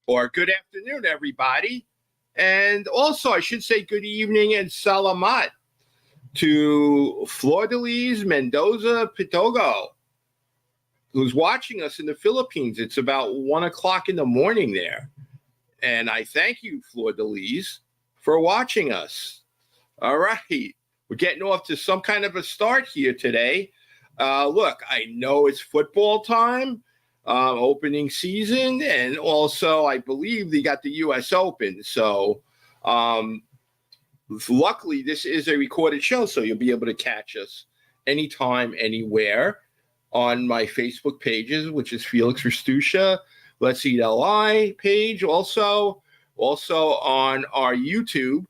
Or good afternoon, everybody. And also, I should say good evening and salamat to Flor-de-Lis Mendoza Pitogo, who's watching us in the Philippines. It's about 1 o'clock in the morning there. And I thank you, Flor-de-Lis, for watching us. All right. We're getting off to some kind of a start here today. Look, I know it's football time. Opening season, and also I believe they got the U.S. Open. So luckily this is a recorded show, so you'll be able to catch us anytime, anywhere on my Facebook pages, which is Felix Restucia, Let's Eat LI page, also on our YouTube,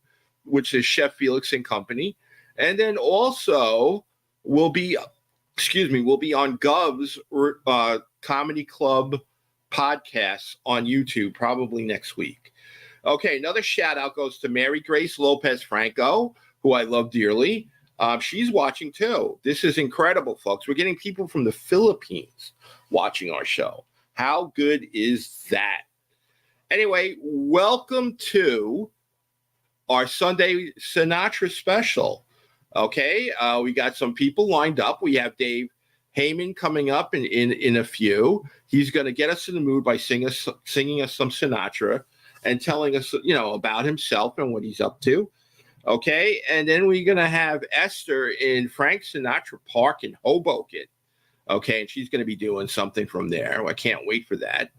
which is Chef Felix and Company. And then also we'll be on Gov's Comedy Club podcasts on YouTube probably next week. Okay, another shout out goes to Mary Grace Lopez Franco, who I love dearly. She's watching too. This is incredible, folks. We're getting people from the Philippines watching our show. How good is that? Anyway, welcome to our Sunday Sinatra special. Okay, we got some people lined up. We have Dave Heyman coming up in a few. He's going to get us in the mood by singing us some Sinatra and telling us, about himself and what he's up to. Okay, and then we're going to have Esther in Frank Sinatra Park in Hoboken. Okay, and she's going to be doing something from there. I can't wait for that.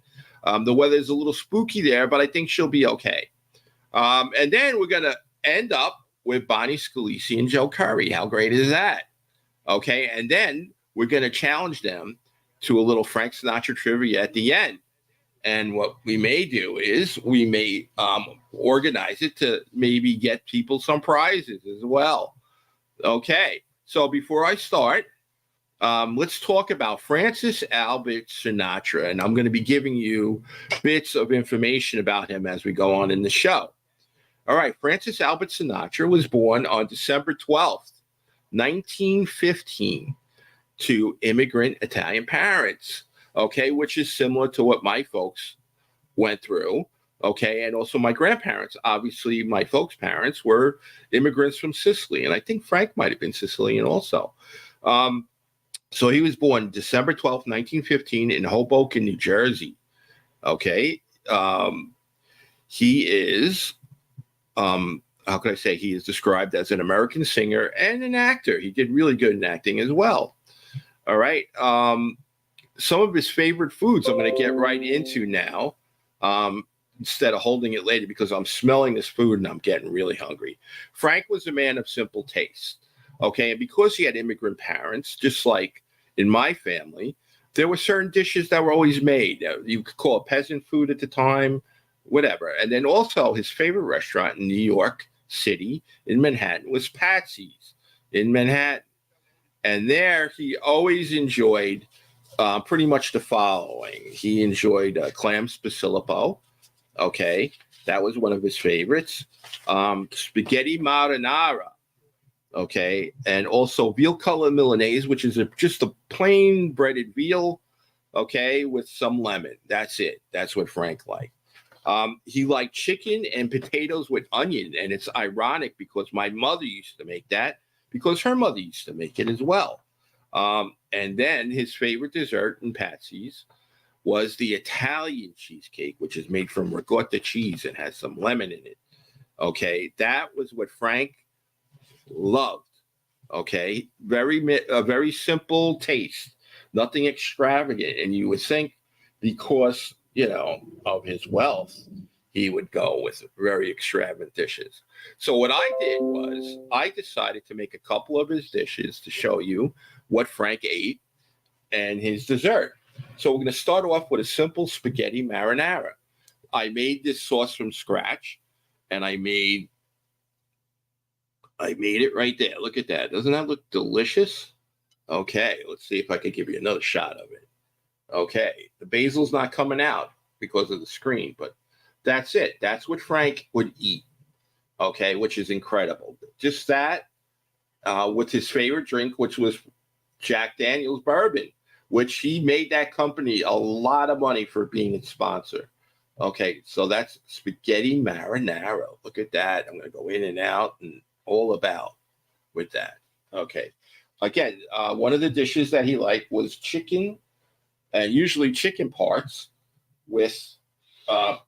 The weather's a little spooky there, but I think she'll be okay. And then we're going to end up with Bonnie Scalisi and Joe Curry. How great is that? Okay, and then we're going to challenge them to a little Frank Sinatra trivia at the end. And what we may do is we may organize it to maybe get people some prizes as well. Okay, so before I start, let's talk about Francis Albert Sinatra. And I'm going to be giving you bits of information about him as we go on in the show. All right, Francis Albert Sinatra was born on December 12th, 1915. To immigrant Italian parents, okay, which is similar to what my folks went through, okay, and also my grandparents. Obviously, my folks' parents were immigrants from Sicily, and I think Frank might have been Sicilian also. So he was born December 12th, 1915 in Hoboken, New Jersey, okay. He is, how can I say, he is described as an American singer and an actor. He did really good in acting as well. All right. Some of his favorite foods I'm going to get right into now instead of holding it later because I'm smelling this food and I'm getting really hungry. Frank was a man of simple taste. Okay. And because he had immigrant parents, just like in my family, there were certain dishes that were always made. You could call it peasant food at the time, whatever. And then also his favorite restaurant in New York City, in Manhattan, was Patsy's in Manhattan. And there he always enjoyed pretty much the following. He enjoyed clam spicillipo. Okay, that was one of his favorites. Spaghetti marinara. Okay, and also veal color Milanese, which is just a plain breaded veal, okay, with some lemon. That's it. That's what Frank liked. He liked chicken and potatoes with onion, and it's ironic because my mother used to make that because her mother used to make it as well. And then his favorite dessert in Patsy's was the Italian cheesecake, which is made from ricotta cheese and has some lemon in it. Okay, that was what Frank loved. Okay, very simple taste, nothing extravagant. And you would think because, of his wealth, he would go with very extravagant dishes. So what I did was I decided to make a couple of his dishes to show you what Frank ate and his dessert. So we're going to start off with a simple spaghetti marinara. I made this sauce from scratch, and I made it right there. Look at that. Doesn't that look delicious? Okay, let's see if I can give you another shot of it. Okay, the basil's not coming out because of the screen, but that's it. That's what Frank would eat. Okay, which is incredible. Just that with his favorite drink, which was Jack Daniel's bourbon, which he made that company a lot of money for being its sponsor. Okay, so that's spaghetti marinara. Look at that. I'm going to go in and out and all about with that. Okay. Again, one of the dishes that he liked was chicken, and usually chicken parts with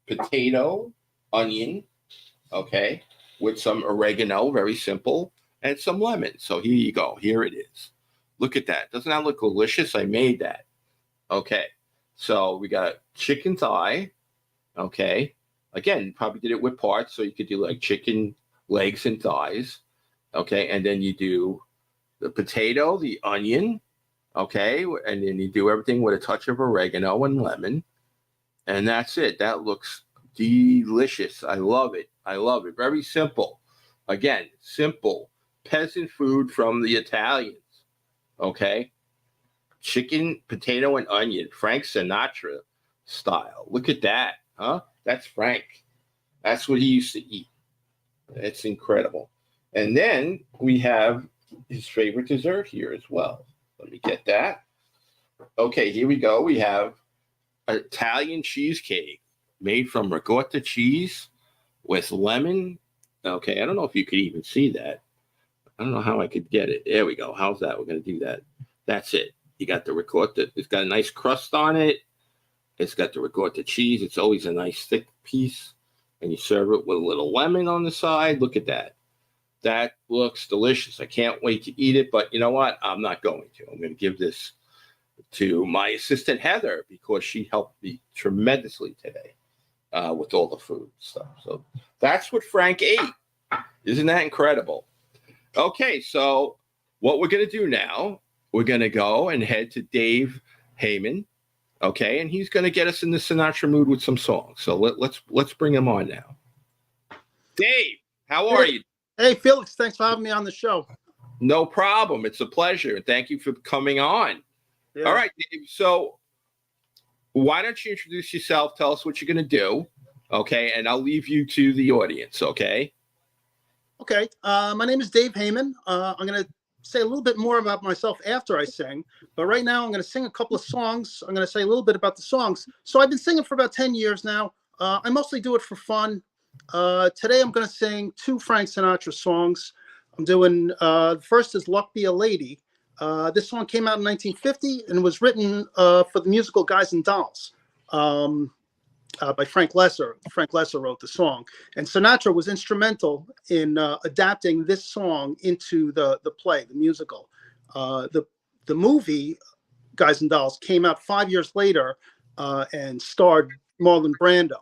potato, onion, okay, with some oregano, very simple, and some lemon. So here you go. Here it is. Look at that. Doesn't that look delicious? I made that. Okay. So we got chicken thigh. Okay. Again, probably did it with parts. So you could do like chicken legs and thighs. Okay. And then you do the potato, the onion. Okay. And then you do everything with a touch of oregano and lemon. And that's it. That looks delicious. I love it. I love it. Very simple. Again, simple peasant food from the Italians. Okay. Chicken, potato, and onion. Frank Sinatra style. Look at that. Huh? That's Frank. That's what he used to eat. It's incredible. And then we have his favorite dessert here as well. Let me get that. Okay, here we go. We have Italian cheesecake made from ricotta cheese with lemon. Okay, I don't know if you could even see that. I don't know how I could get it. There we go. How's that? We're going to do that. That's it. You got the ricotta. It's got a nice crust on it. It's got the ricotta cheese. It's always a nice thick piece. And you serve it with a little lemon on the side. Look at that. That looks delicious. I can't wait to eat it. But you know what? I'm not going to. I'm going to give this to my assistant, Heather, because she helped me tremendously today with all the food stuff. So that's what Frank ate. Isn't that incredible? Okay, so what we're going to do now, we're going to go and head to Dave Heyman, okay, and he's going to get us in the Sinatra mood with some songs. So let's bring him on now. Dave, how are you? Hey, Felix, thanks for having me on the show. No problem. It's a pleasure. Thank you for coming on. Yeah. All right, Dave, so why don't you introduce yourself, tell us what you're going to do, okay, and I'll leave you to the audience, okay? Okay, my name is Dave Heyman. I'm going to say a little bit more about myself after I sing, but right now I'm going to sing a couple of songs. I'm going to say a little bit about the songs. So I've been singing for about 10 years now. I mostly do it for fun. Today I'm going to sing two Frank Sinatra songs. I'm doing, the first is Luck Be a Lady. This song came out in 1950 and was written for the musical Guys and Dolls. By Frank Lesser. Frank Lesser wrote the song, and Sinatra was instrumental in adapting this song into the play, the musical. The movie Guys and Dolls came out 5 years later and starred Marlon Brando.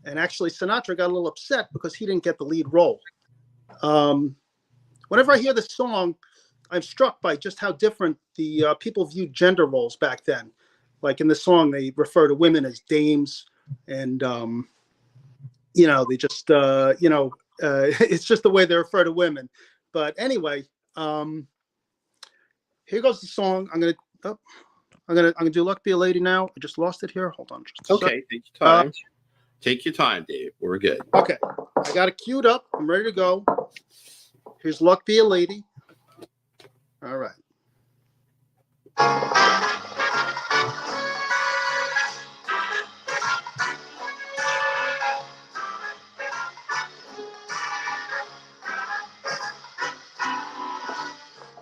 And actually, Sinatra got a little upset because he didn't get the lead role. Whenever I hear this song, I'm struck by just how different the people viewed gender roles back then. Like in the song, they refer to women as dames, and they just it's just the way they refer to women. But anyway, here goes the song. I'm gonna do "Luck Be a Lady" now. I just lost it here. Hold on, just a Okay, take your time. Take your time, Dave. We're good. Okay, I got it queued up. I'm ready to go. Here's "Luck Be a Lady." All right.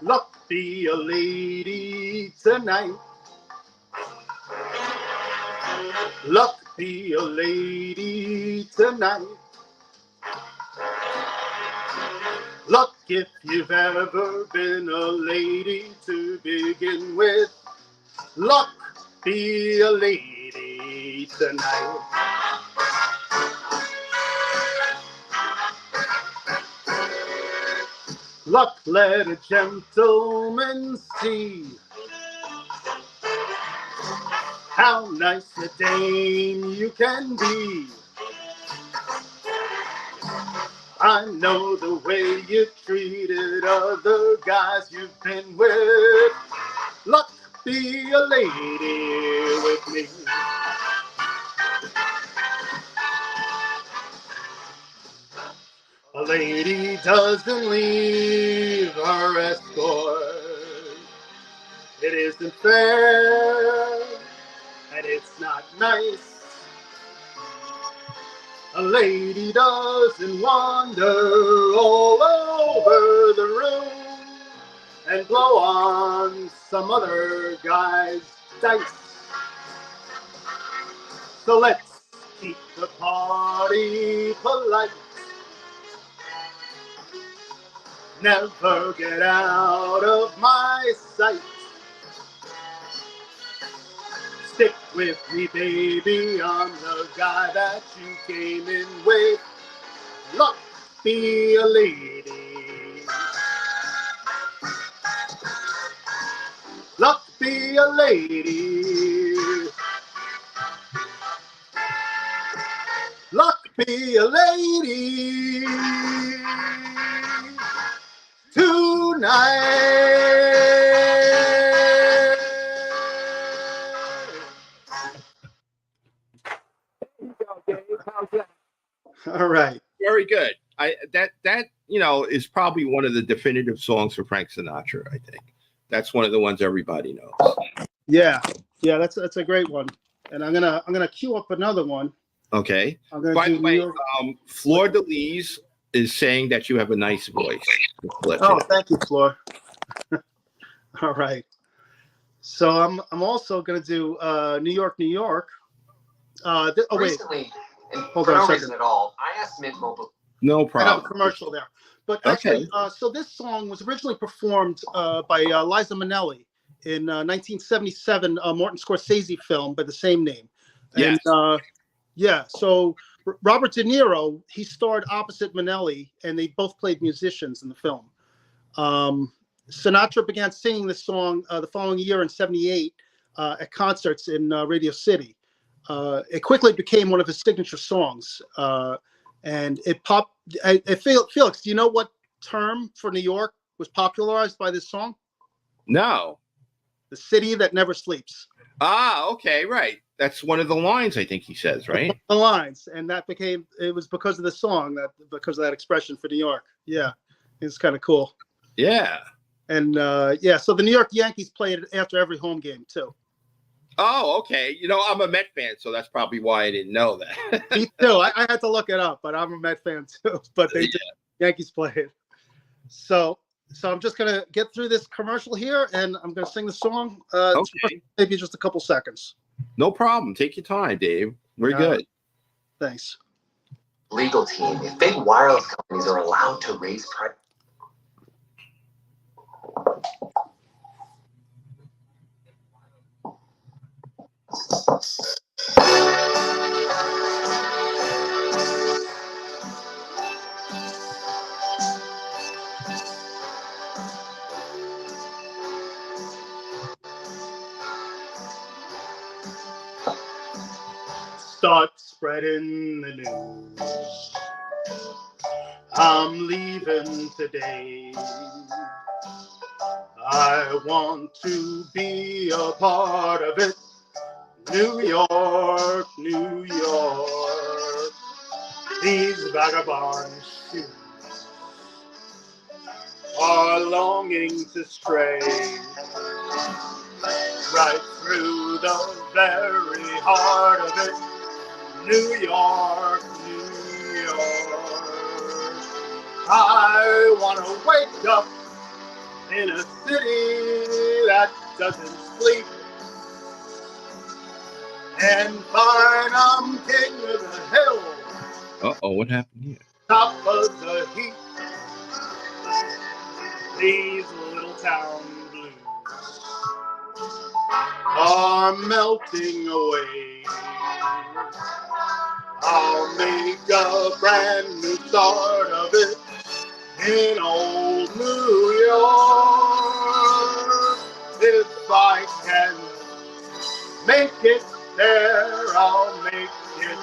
Luck be a lady tonight. Luck be a lady tonight. Luck if you've ever been a lady to begin with. Luck be a lady tonight. Luck let a gentleman see how nice a dame you can be. I know the way you treated other guys you've been with. Luck be a lady with me. A lady doesn't leave her escort. It isn't fair, and it's not nice. A lady doesn't wander all over the room and blow on some other guy's dice. So let's keep the party polite. Never get out of my sight. Stick with me, baby, I'm the guy that you came in with. Luck be a lady. Luck be a lady. Luck be a lady tonight. All right. Very good. That is probably one of the definitive songs for Frank Sinatra. I think that's one of the ones everybody knows. Yeah, that's a great one. And I'm gonna queue up another one. Okay. By the way, Fleur de Lis is saying that you have a nice voice. Oh, thank you, Fleur. All right. So I'm also gonna do New York, New York. Recently, hold for on no a second. reason at all, I asked Mint Mobile. No I have a problem. commercial there. But actually, so this song was originally performed by Liza Minnelli in 1977 Martin Scorsese film by the same name. Yes. And so Robert De Niro, he starred opposite Minnelli, and they both played musicians in the film. Sinatra began singing this song the following year in '78 at concerts in Radio City. It quickly became one of his signature songs, and it popped. Felix, do you know what term for New York was popularized by this song? No. The city that never sleeps. Ah, okay, right. That's one of the lines I think he says, right? The lines, and it was because of the song, because of that expression for New York. Yeah, it's kind of cool. Yeah. And so the New York Yankees played it after every home game too. Oh, okay. I'm a Met fan, so that's probably why I didn't know that. Me too. I had to look it up, but I'm a Met fan too. But they did. Yankees play it. So I'm just gonna get through this commercial here, and I'm gonna sing the song. Okay. Maybe just a couple seconds. No problem. Take your time, Dave. We're good. Thanks. Legal team, if big wireless companies are allowed to raise price. start spreading the news. I'm leaving today. I want to be a part of it. New York, New York. These vagabond shoes are longing to stray right through the very heart of it. New York, New York. I want to wake up in a city that doesn't sleep and find I'm king of the hill. Uh-oh, what happened here? Top of the heap. These little town blues are melting away. I'll make a brand new start of it in old New York. If I can make it there, I'll make it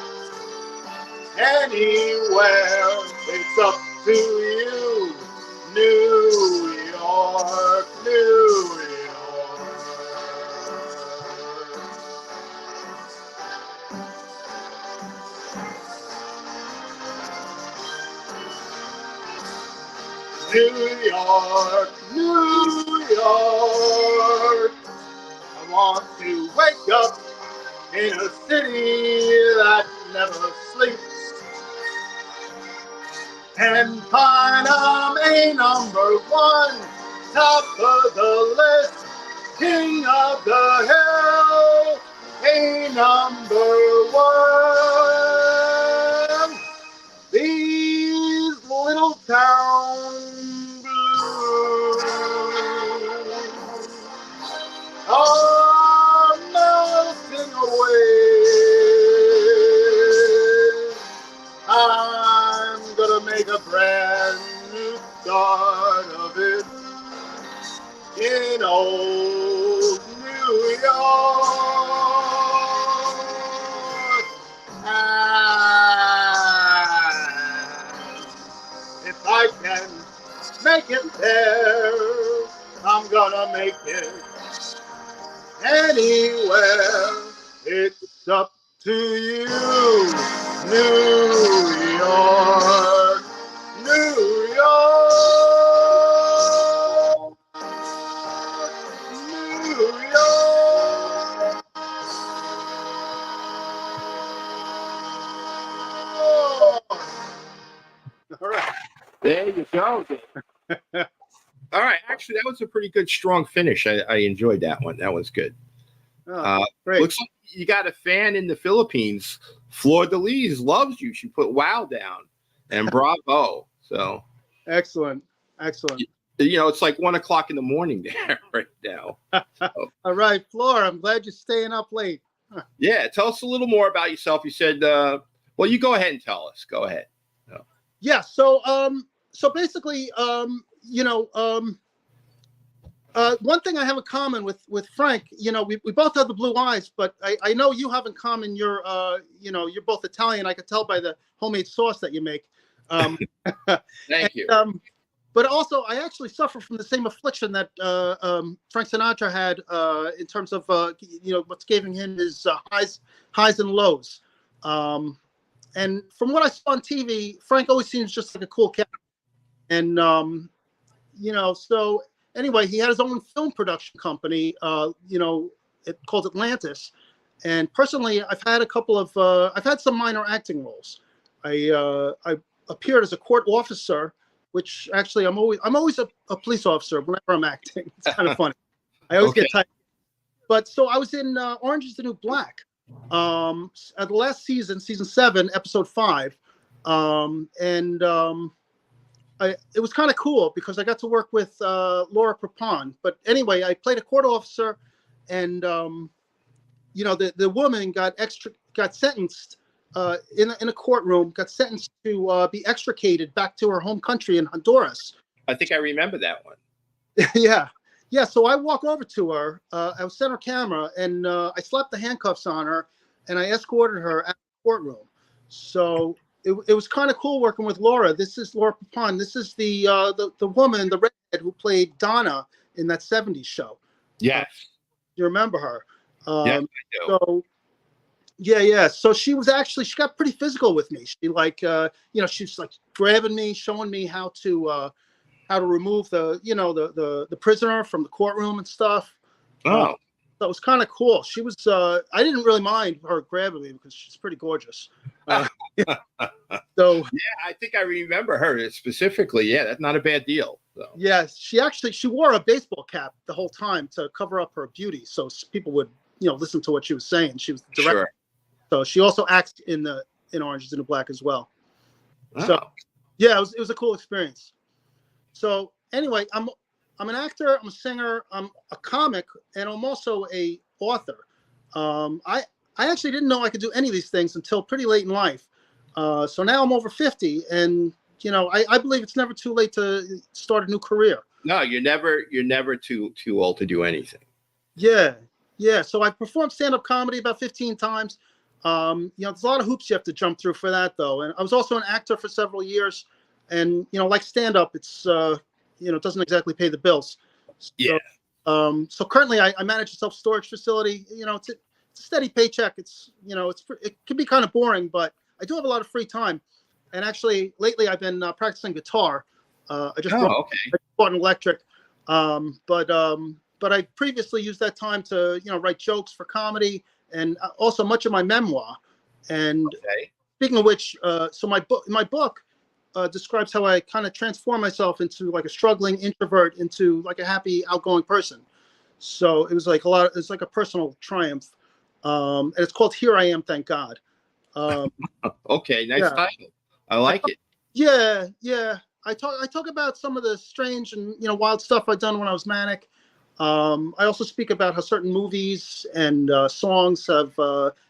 anywhere. It's up to you. New York, New York. New York, New York. I want to wake up in a city that never sleeps and find I'm a number one, top of the list, king of the hill, a number one. These little town blues are melting away. I'm gonna make a brand new start of it in old New York. And if I can make it there, I'm gonna make it anywhere. It's up to you. New York, New York, New York. All right. There you go. All right. Actually, that was a pretty good, strong finish. I enjoyed that one. That was good. Great. Looks like you got a fan in the Philippines. Fleur de Lis loves you. She put wow down and bravo. So Excellent. Excellent. you know, it's like 1 o'clock in the morning there right now. All right, Flora, I'm glad you're staying up late. Yeah. Tell us a little more about yourself. You said, well, you go ahead and tell us. Go ahead. Yeah. So basically, one thing I have in common with Frank, we both have the blue eyes, but I know you have in common you're both Italian. I could tell by the homemade sauce that you make. Thank you. But also, I actually suffer from the same affliction that Frank Sinatra had in terms of what's giving him his highs and lows. And from what I saw on TV, Frank always seems just like a cool cat. And so anyway, he had his own film production company. It called Atlantis. And personally, I've had some minor acting roles. I appeared as a court officer, which actually I'm always a police officer whenever I'm acting. It's kind of funny. I always get tired. But so I was in Orange is the New Black at the last season 7, episode 5. It was kind of cool because I got to work with Laura Prepon. But anyway, I played a court officer, and the woman got sentenced in a courtroom, got sentenced to be extricated back to her home country in Honduras. I think I remember that one. Yeah. So I walk over to her. I was center camera, and I slapped the handcuffs on her, and I escorted her out courtroom. So it was kind of cool working with Laura. This is Laura Papon. This is the woman, the redhead who played Donna in that 70s show. Yes. You remember her? Yes, I do. So yeah. So she got pretty physical with me. She she's like grabbing me, showing me how to remove the prisoner from the courtroom and stuff. Oh. So it was kind of cool. She was I didn't really mind her grabbing me because she's pretty gorgeous. So yeah, I think I remember her specifically. Yeah, that's not a bad deal. So. Yeah, she wore a baseball cap the whole time to cover up her beauty, so people would listen to what she was saying. She was the director. Sure. So she also acts in Orange Is the New Black as well. Oh. So yeah, it was a cool experience. So anyway, I'm an actor, I'm a singer, I'm a comic, and I'm also a author. I actually didn't know I could do any of these things until pretty late in life. So now I'm over 50, and I believe it's never too late to start a new career. No, you're never too old to do anything. Yeah. So I've performed stand-up comedy about 15 times. There's a lot of hoops you have to jump through for that, though. And I was also an actor for several years. And, like stand-up, it's, it doesn't exactly pay the bills. So, yeah. So currently I manage a self-storage facility. It's a steady paycheck. It's, it can be kind of boring, but I do have a lot of free time. And actually, lately I've been practicing guitar. I just bought an electric. But I previously used that time to, write jokes for comedy and also much of my memoir. And speaking of which, so my book describes how I kind of transform myself into like a struggling introvert into like a happy, outgoing person. So it was like it's like a personal triumph. And it's called Here I Am, Thank God. Okay, nice title. I like it. Yeah. I talk about some of the strange and wild stuff I've done when I was manic. I also speak about how certain movies and songs have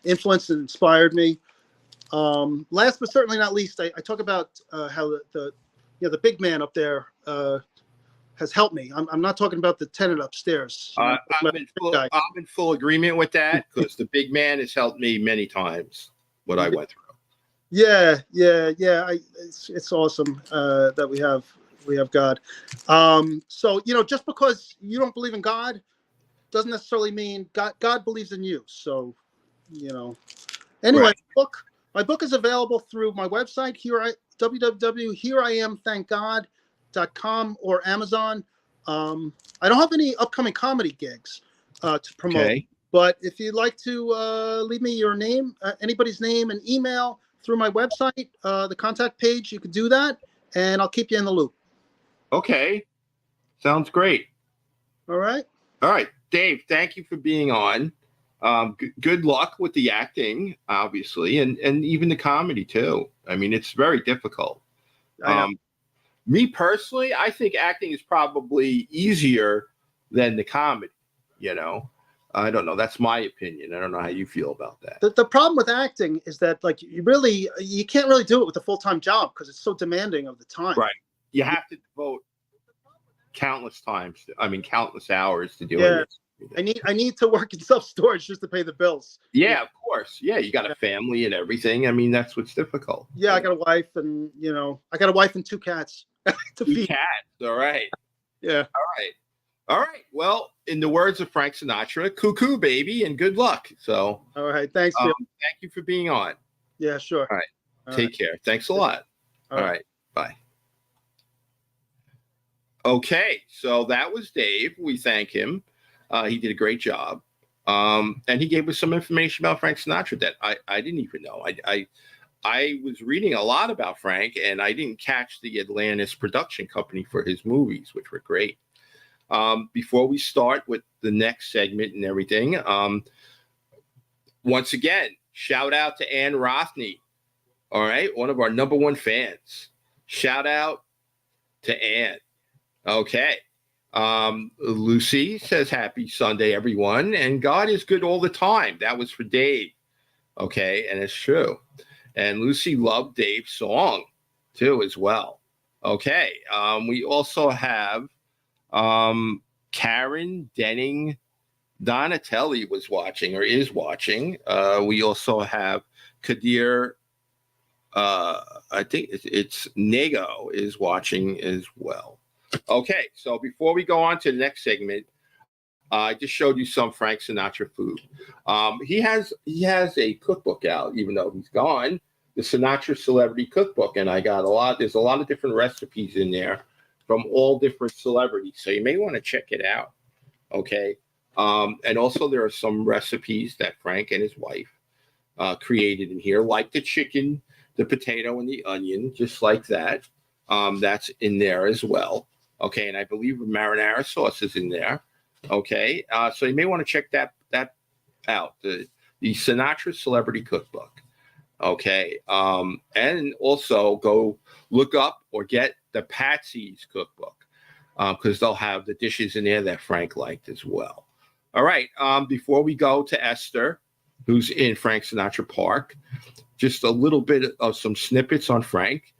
influenced and inspired me. Last but certainly not least, I talk about how the big man up there has helped me. I'm not talking about the tenant upstairs. I'm in full agreement with that because the big man has helped me many times. What I went through. Yeah. It's awesome that we have God. So just because you don't believe in God doesn't necessarily mean God believes in you. So anyway, Right. my book is available through my website www.hereIamThankGod.com or Amazon. I don't have any upcoming comedy gigs to promote, but if you'd like to leave me your name, anybody's name and email through my website, the contact page, you could do that, and I'll keep you in the loop. Okay. Sounds great. All right. Dave, thank you for being on. Good luck with the acting, obviously, and even the comedy, too. I mean, it's very difficult. Me personally, I think acting is probably easier than the comedy, I don't know. That's my opinion. I don't know how you feel about that. The problem with acting is that you can't really do it with a full-time job because it's so demanding of the time. Right. You have to devote countless hours to do it. I need to work in self-storage just to pay the bills. Yeah, of course. Yeah, you got a family and everything. I mean, that's what's difficult. Yeah, I got a wife and I got a wife and 2 cats to feed. 2 cats. All right. Yeah. All right. Well, in the words of Frank Sinatra, cuckoo, baby, and good luck. So. All right. Thanks, Phil. Thank you for being on. Yeah, sure. All right. Take care. Thanks a lot. All right. Bye. Okay. So that was Dave. We thank him. He did a great job. And he gave us some information about Frank Sinatra that I didn't even know. I was reading a lot about Frank, and I didn't catch the Atlantis production company for his movies, which were great. Before we start with the next segment and everything, once again, shout out to Ann Rothney. All right. One of our #1 fans. Shout out to Ann. Okay. Lucy says, happy Sunday, everyone. And God is good all the time. That was for Dave. Okay. And it's true. And Lucy loved Dave's song too, as well. Okay. We also have, Karen Denning Donatelli was watching or is watching. We also have Kadir, I think it's Nego is watching as well. Okay, so before we go on to the next segment, I just showed you some Frank Sinatra food. He has a cookbook out, even though he's gone, the Sinatra Celebrity Cookbook, and I got a lot. There's a lot of different recipes in there from all different celebrities, so you may want to check it out. Okay, and also there are some recipes that Frank and his wife created in here, like the chicken, the potato, and the onion, just like that. That's in there as well. Okay, and I believe marinara sauce is in there. Okay, so you may want to check that out, the Sinatra Celebrity Cookbook. Okay, and also go look up or get the Patsy's Cookbook, because they'll have the dishes in there that Frank liked as well. All right, before we go to Esther, who's in Frank Sinatra Park, just a little bit of some snippets on Frank.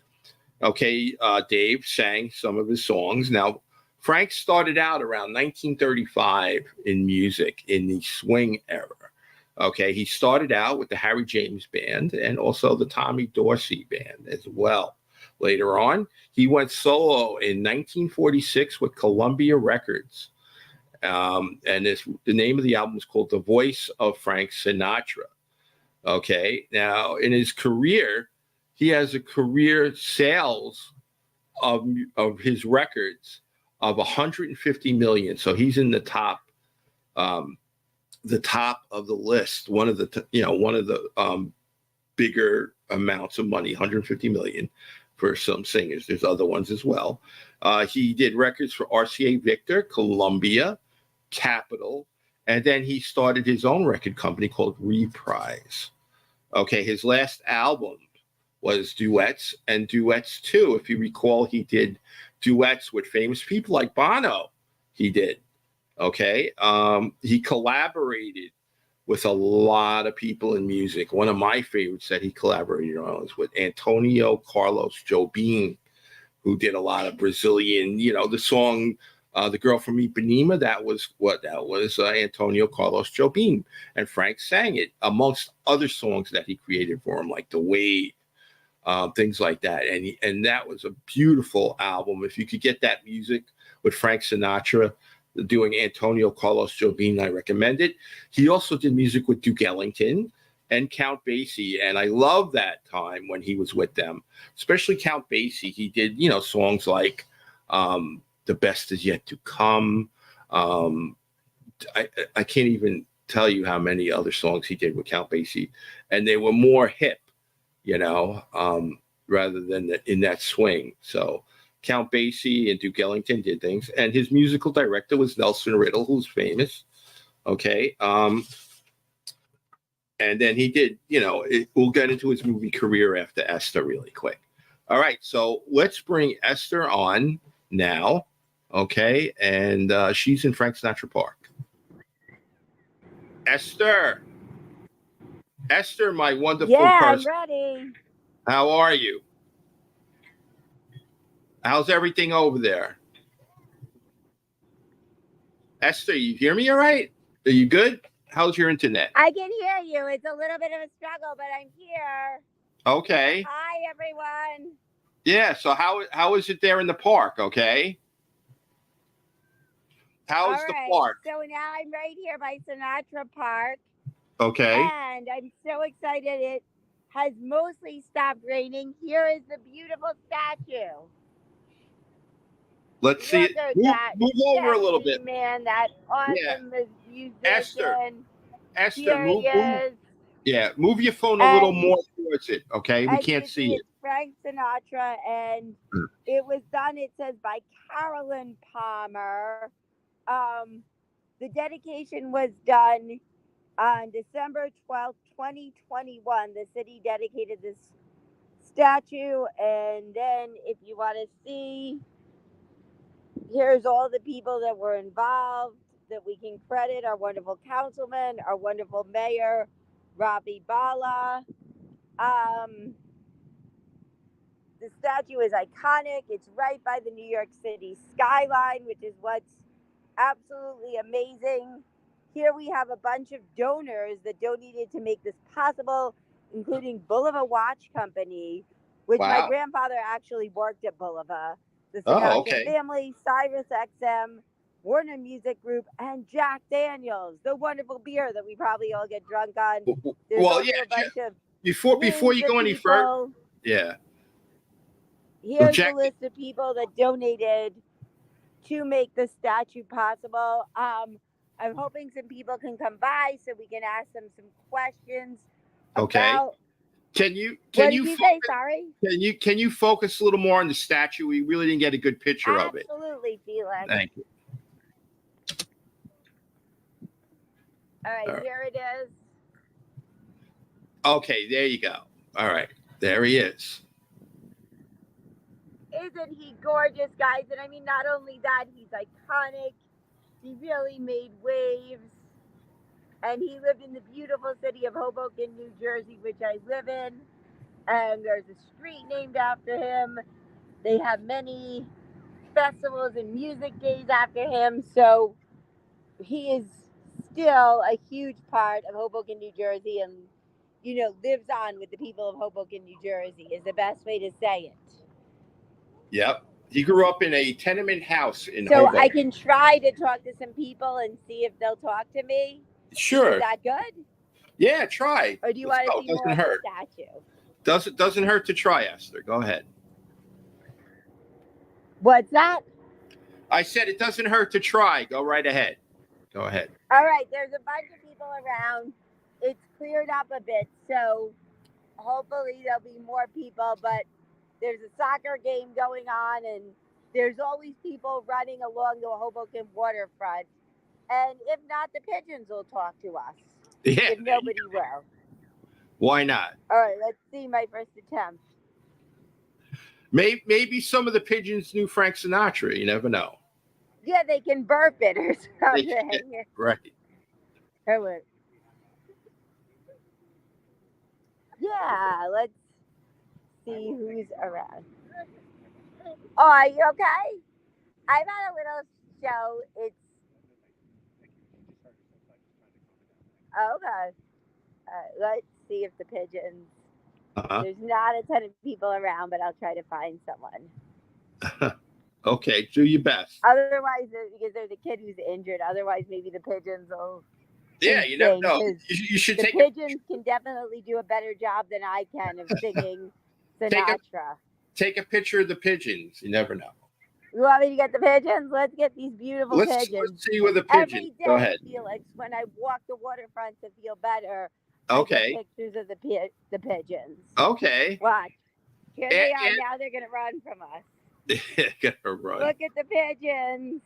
Okay, Dave sang some of his songs. Now, Frank started out around 1935 in music in the swing era. Okay, he started out with the Harry James Band and also the Tommy Dorsey Band as well. Later on, he went solo in 1946 with Columbia Records. And the name of the album is called The Voice of Frank Sinatra. Okay, now in his career, he has a career sales of his records of 150 million. So he's in the top of the list. One of the bigger amounts of money, 150 million for some singers. There's other ones as well. He did records for RCA Victor, Columbia, Capitol, and then he started his own record company called Reprise. Okay, his last album was Duets and Duets 2. If you recall, he did duets with famous people like Bono. He did. Okay, he collaborated with a lot of people in music. One of my favorites that he collaborated on was with Antonio Carlos Jobim, who did a lot of Brazilian, the song The Girl from Ipanema, that was Antonio Carlos Jobim. And Frank sang it, amongst other songs that he created for him, like The Wave, things like that. And that was a beautiful album. If you could get that music with Frank Sinatra doing Antonio Carlos Jobim, I recommend it. He also did music with Duke Ellington and Count Basie, and I love that time when he was with them, especially Count Basie. He did, songs like The Best Is Yet to Come. I can't even tell you how many other songs he did with Count Basie, and they were more hip, rather than in that swing. So Count Basie and Duke Ellington did things, and his musical director was Nelson Riddle, who's famous. Okay. And then he did, we'll get into his movie career after Esther really quick. All right, so let's bring Esther on now, okay? And she's in Frank Sinatra Park. Esther, my wonderful person. I'm ready. How are you? How's everything over there? Esther, you hear me all right? Are you good? How's your internet? I can hear you. It's a little bit of a struggle, but I'm here. Okay. Hi, everyone. Yeah, so how is it there in the park, okay? How's the park? So now I'm right here by Sinatra Park. Okay. And I'm so excited. It has mostly stopped raining. Here is the beautiful statue. Let's see it. Move over a little bit. Man, that awesome musician. Esther, move. Yeah, move your phone a And little more towards it, okay? We can't see it. Frank Sinatra, and it was done, it says, by Carolyn Palmer. The dedication was done on December 12th, 2021. The city dedicated this statue, and then if you want to see, here's all the people that were involved that we can credit: our wonderful councilman, our wonderful mayor, Ravi Bala. The statue is iconic. It's right by the New York City skyline, which is what's absolutely amazing. Here we have a bunch of donors that donated to make this possible. including Bulova Watch Company, which my Wow. grandfather actually worked at Bulova, the Oh, Sinatra okay. family, Cyrus XM, Warner Music Group, and Jack Daniels, the wonderful beer that we probably all get drunk on. There's Well, also yeah. a bunch of Before names you of go any further, people. yeah. Here's Jack, the list of people that donated to make the statue possible. I'm hoping some people can come by so we can ask them some questions okay. about. Can you What did you say? Sorry. can you focus a little more on the statue? We really didn't get a good picture of it. Absolutely, Felix. Thank you. All right, here it is. Okay, there you go. All right, there he is. Isn't he gorgeous, guys? And I mean, not only that, he's iconic. He really made waves. And he lived in the beautiful city of Hoboken, New Jersey, which I live in. And there's a street named after him. They have many festivals and music days after him. So he is still a huge part of Hoboken, New Jersey, and, you know, lives on with the people of Hoboken, New Jersey is the best way to say it. Yep. He grew up in a tenement house in So Hoboken. I can try to talk to some people and see if they'll talk to me. Sure. Is that good? Yeah, try. Or do you Let's want to go. see more Doesn't of hurt. the statue? Doesn't hurt to try, Esther. Go ahead. What's that? I said it doesn't hurt to try. Go right ahead. Go ahead. All right, there's a bunch of people around. It's cleared up a bit, so hopefully there'll be more people, but there's a soccer game going on, and there's always people running along the Hoboken waterfront. And if not, the pigeons will talk to us. Yeah. If nobody will. Why not? All right, let's see my first attempt. Maybe some of the pigeons knew Frank Sinatra. You never know. Yeah, they can burp it or something. Right. Yeah, let's see who's around. Oh, are you okay? I've had a little show. It's okay. Let's see if the pigeons. There's not a ton of people around, but I'll try to find someone. Okay, do your best. Otherwise, because there's a kid who's injured. Otherwise, maybe the pigeons will. Yeah, you never know. You should the take. Pigeons can definitely do a better job than I can of singing Sinatra. Take a picture of the pigeons. You never know. You want me to get the pigeons? Let's get these beautiful pigeons. Let's see with the pigeons. Every day, Go ahead. Felix, when I walk the waterfront to feel better, Okay. I get pictures of the pigeons. Okay. Watch. Here they are. Now they're going to run from us. Gonna run. Look at the pigeons.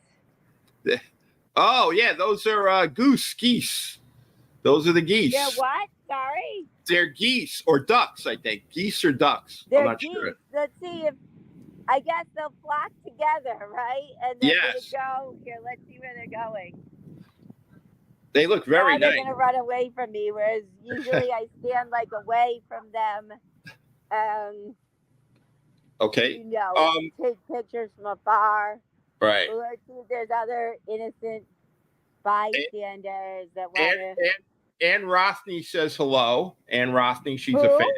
Oh, yeah. Those are geese. Those are the geese. They're what? Sorry? They're geese or ducks, I think. Geese or ducks. They're I'm not geese. sure. Let's see if, I guess they'll flock together, right? And they're going to go. Here, let's see where they're going. They look very nice. They're going to run away from me, whereas usually I stand like away from them. Okay. You know, take pictures from afar. Right. Let's see if there's other innocent bystanders that want to. Ann Rothney says hello. Ann Rothney, she's Who? a fan.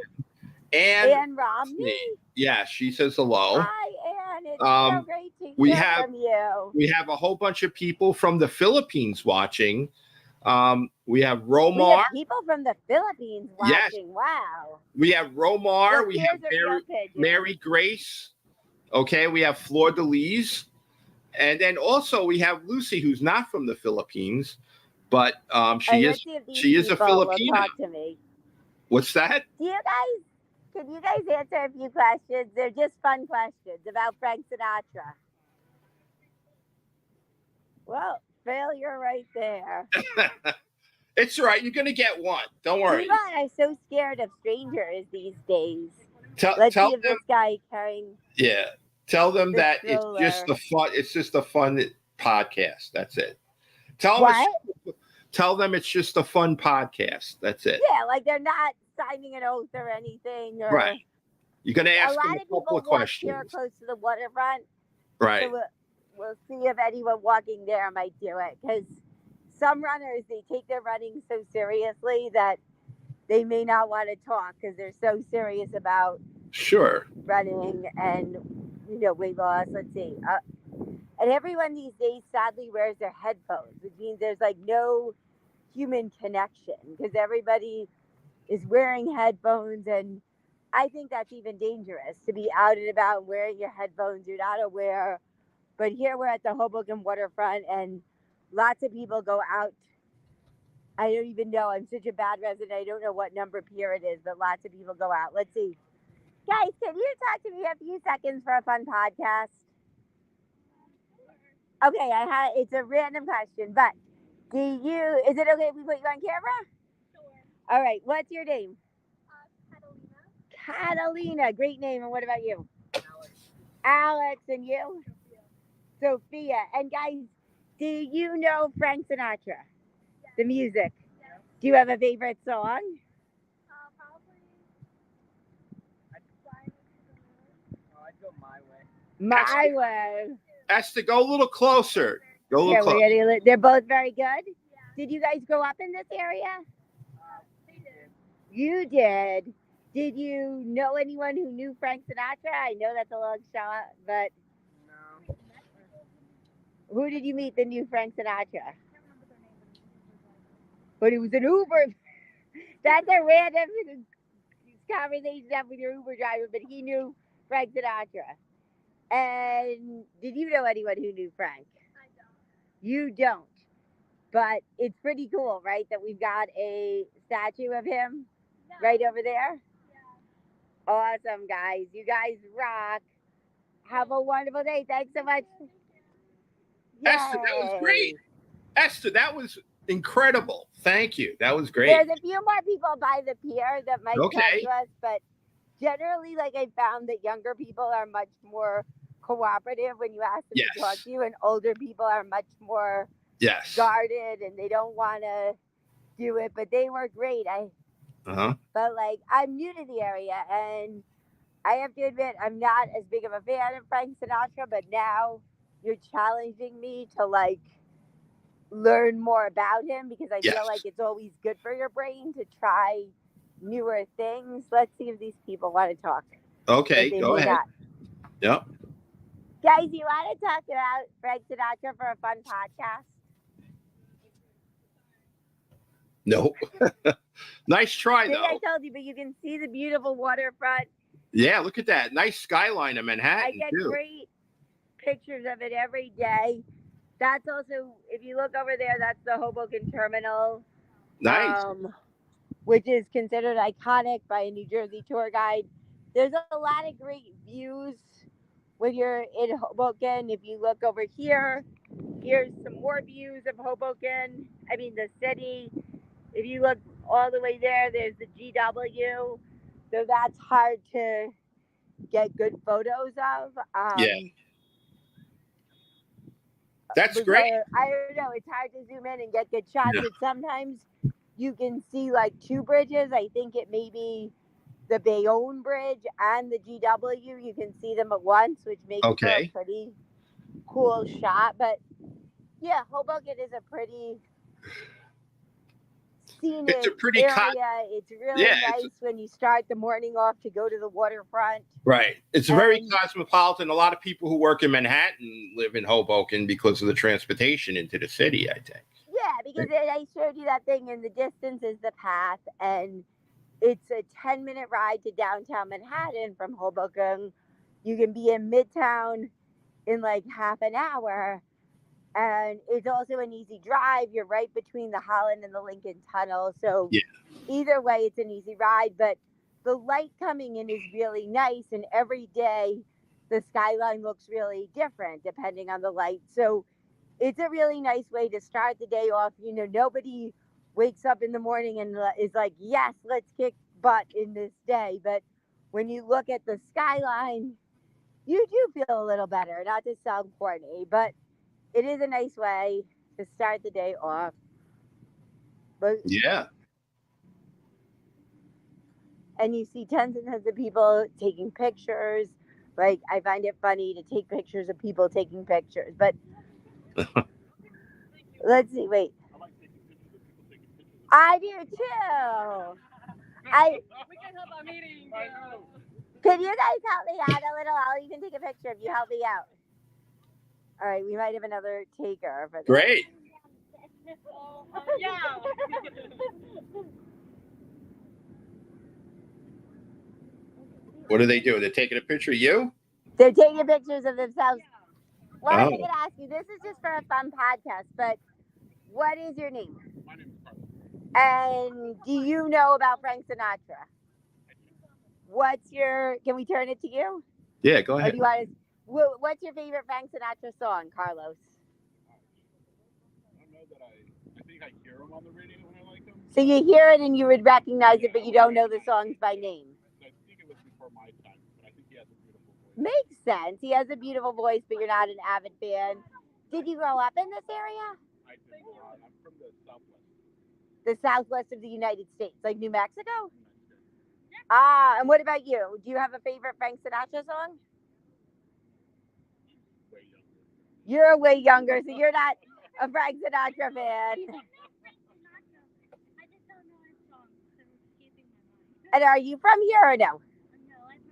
Ann Romney? Yeah, she says hello. Hi, Ann. It's so great to hear from you. We have a whole bunch of people from the Philippines watching. We have Romar. We have people from the Philippines watching. Yes. Wow. We have Romar. Well, we have Mary Grace. Okay. We have Fleur de Lis. And then also we have Lucy, who's not from the Philippines, but she is a Filipina. Talk to me. What's that? Can you guys answer a few questions? They're just fun questions about Frank Sinatra. Well, failure right there. It's all right. You're going to get one. Don't worry. People are so scared of strangers these days. Let's see if this guy carrying. Yeah. Tell them that stroller. It's just a fun podcast. That's it. Tell them it's just a fun podcast. That's it. Yeah, like they're not signing an oath or anything. Right. You're going to ask them a couple of questions. Here close to the waterfront. Right. So we'll see if anyone walking there might do it, because some runners, they take their running so seriously that they may not want to talk because they're so serious about Sure. running and weight loss. Let's see. And everyone these days sadly wears their headphones, which means there's like no human connection because everybody is wearing headphones, and I think that's even dangerous to be out and about and wearing your headphones. You're not aware. But here we're at the Hoboken waterfront, and lots of people go out. I don't even know. I'm such a bad resident. I don't know what number pier it is, but lots of people go out. Let's see. Guys, can you talk to me a few seconds for a fun podcast? Okay, it's a random question, but is it okay if we put you on camera? Sure. All right, what's your name? Catalina. Catalina, great name. And what about you? Alex. Alex, and you? Sophia. And guys, do you know Frank Sinatra? Yes. The music? Yes. Do you have a favorite song? Probably. I'd go My Way. My Way. Esther, go a little closer. Go a little Yeah, closer. they're both very good. Yeah. Did you guys grow up in this area? They did. You did. Did you know anyone who knew Frank Sinatra? I know that's a long shot, but No. who did you meet that knew Frank Sinatra? I can't remember their name, But it was an Uber. That's a random conversation to have with your Uber driver, but he knew Frank Sinatra. And did you know anyone who knew Frank? I don't. You don't. But it's pretty cool, right? That we've got a statue of him No. right over there. Yeah. Awesome, guys. You guys rock. Have a wonderful day. Thanks so much. Esther, that was great. Yay. Esther, that was incredible. Thank you. That was great. There's a few more people by the pier that might Okay. talk to us, but generally, like I found that younger people are much more cooperative when you ask them to talk Yes. to you, and older people are much more Yes. guarded and they don't want to do it. But they were great. Uh-huh. But like, I'm new to the area, and I have to admit, I'm not as big of a fan of Frank Sinatra. But now you're challenging me to like learn more about him because I Yes. feel like it's always good for your brain to try newer things. Let's see if these people want to talk. Okay, But they go may ahead. not. Yep. Guys, you want to talk about Frank Sinatra for a fun podcast? No. Nice try, I think I though. told you, but you can see the beautiful waterfront. Yeah, look at that. Nice skyline of I Manhattan, get too. great pictures of it every day. That's also, if you look over there, that's the Hoboken Terminal. Nice. Which is considered iconic by a New Jersey tour guide. There's a lot of great views when you're in Hoboken. If you look over here, here's some more views of Hoboken. I mean, the city. If you look all the way there, there's the GW. So that's hard to get good photos of. Yeah. That's great. I don't know. It's hard to zoom in and get good shots. Yeah. But sometimes you can see like two bridges. I think it may be the Bayonne Bridge and the GW. You can see them at once, which makes for a Okay. pretty cool shot. But yeah, Hoboken is a pretty scenic It's a pretty area. It's really Yeah, nice when you start the morning off to go to the waterfront. Right. It's very And- cosmopolitan. A lot of people who work in Manhattan live in Hoboken because of the transportation into the city, I think. Yeah, because I showed you that thing, and the distance is the path, and it's a 10-minute ride to downtown Manhattan from Hoboken. You can be in Midtown in like half an hour, and it's also an easy drive. You're right between the Holland and the Lincoln Tunnel, so Yeah. either way, it's an easy ride. But the light coming in is really nice, and every day the skyline looks really different depending on the light. So it's a really nice way to start the day off. You know, nobody wakes up in the morning and is like, yes, let's kick butt in this day. But when you look at the skyline, you do feel a little better. Not to sound corny, but it is a nice way to start the day off. But Yeah. and you see tons and tons of people taking pictures. Like, I find it funny to take pictures of people taking pictures. But let's see, wait. I do too. We can have a meeting. Can you guys help me out a little? I'll even take a picture if you help me out. All right, we might have another taker for this. Great. Yeah. What do they do? They're taking a picture of you? They're taking pictures of themselves. Well, I'm Oh. going to ask you, this is just for a fun podcast, but what is your name? My name is Carlos. And do you know about Frank Sinatra? Can we turn it to you? Yeah, go Or ahead. do you want to, what's your favorite Frank Sinatra song, Carlos? I don't know that I think I hear him on the radio when I like him. So you hear it and you would recognize it, but you don't know the songs by name. I think it was before my time, but I think he has a beautiful voice. Makes sense. He has a beautiful voice, but you're not an avid fan. Did you grow up in this area? I did not. I'm from the Southwest. The southwest of the United States, like New Mexico? Ah, and what about you? Do you have a favorite Frank Sinatra song? Way younger. You're way younger, so you're not a Frank Sinatra fan. I just don't know his songs, so it's escaping my mind. And are you from here or no? No, I'm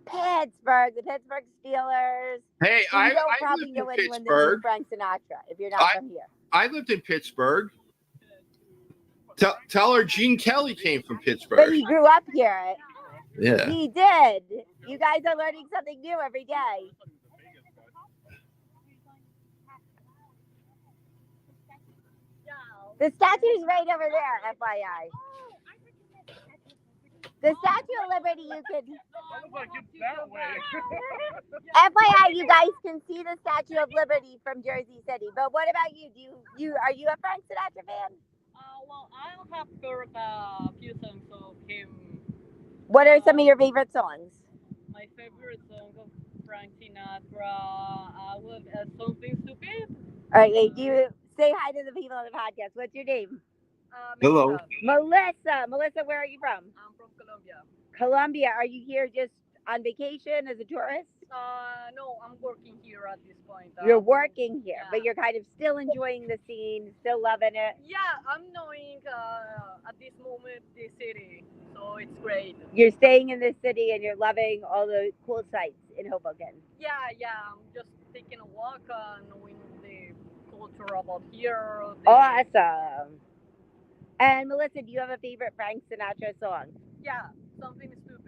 from Pittsburgh, the Pittsburgh Steelers. Hey, So you I don't lived probably in know anyone that knew Pittsburgh. Frank Sinatra if you're not from here. I lived in Pittsburgh. Tell her Gene Kelly came from But Pittsburgh. he grew up here. Yeah. He did. You guys are learning something new every day. The statue's right over there, FYI. The Statue of Liberty, you can. That way. FYI, you guys can see the Statue of Liberty from Jersey City. But what about you? Are you a Frank Sinatra fan? Well, I have heard a few songs of him. What are some of your favorite songs? My favorite song of Frank Sinatra was Something Stupid. All right, wait, you say hi to the people on the podcast. What's your name? Hello. Melissa. Melissa, where are you from? I'm from Colombia. Colombia. Are you here just on vacation as a tourist? No, I'm working here at this point. You're working here, yeah. but you're kind of still enjoying the scene, still loving it. Yeah, I'm knowing at this moment the city, so it's great. You're staying in this city and you're loving all the cool sights in Hoboken. Yeah, I'm just taking a walk and knowing the culture about here. Awesome. And Melissa, do you have a favorite Frank Sinatra song? Yeah, Something Stupid.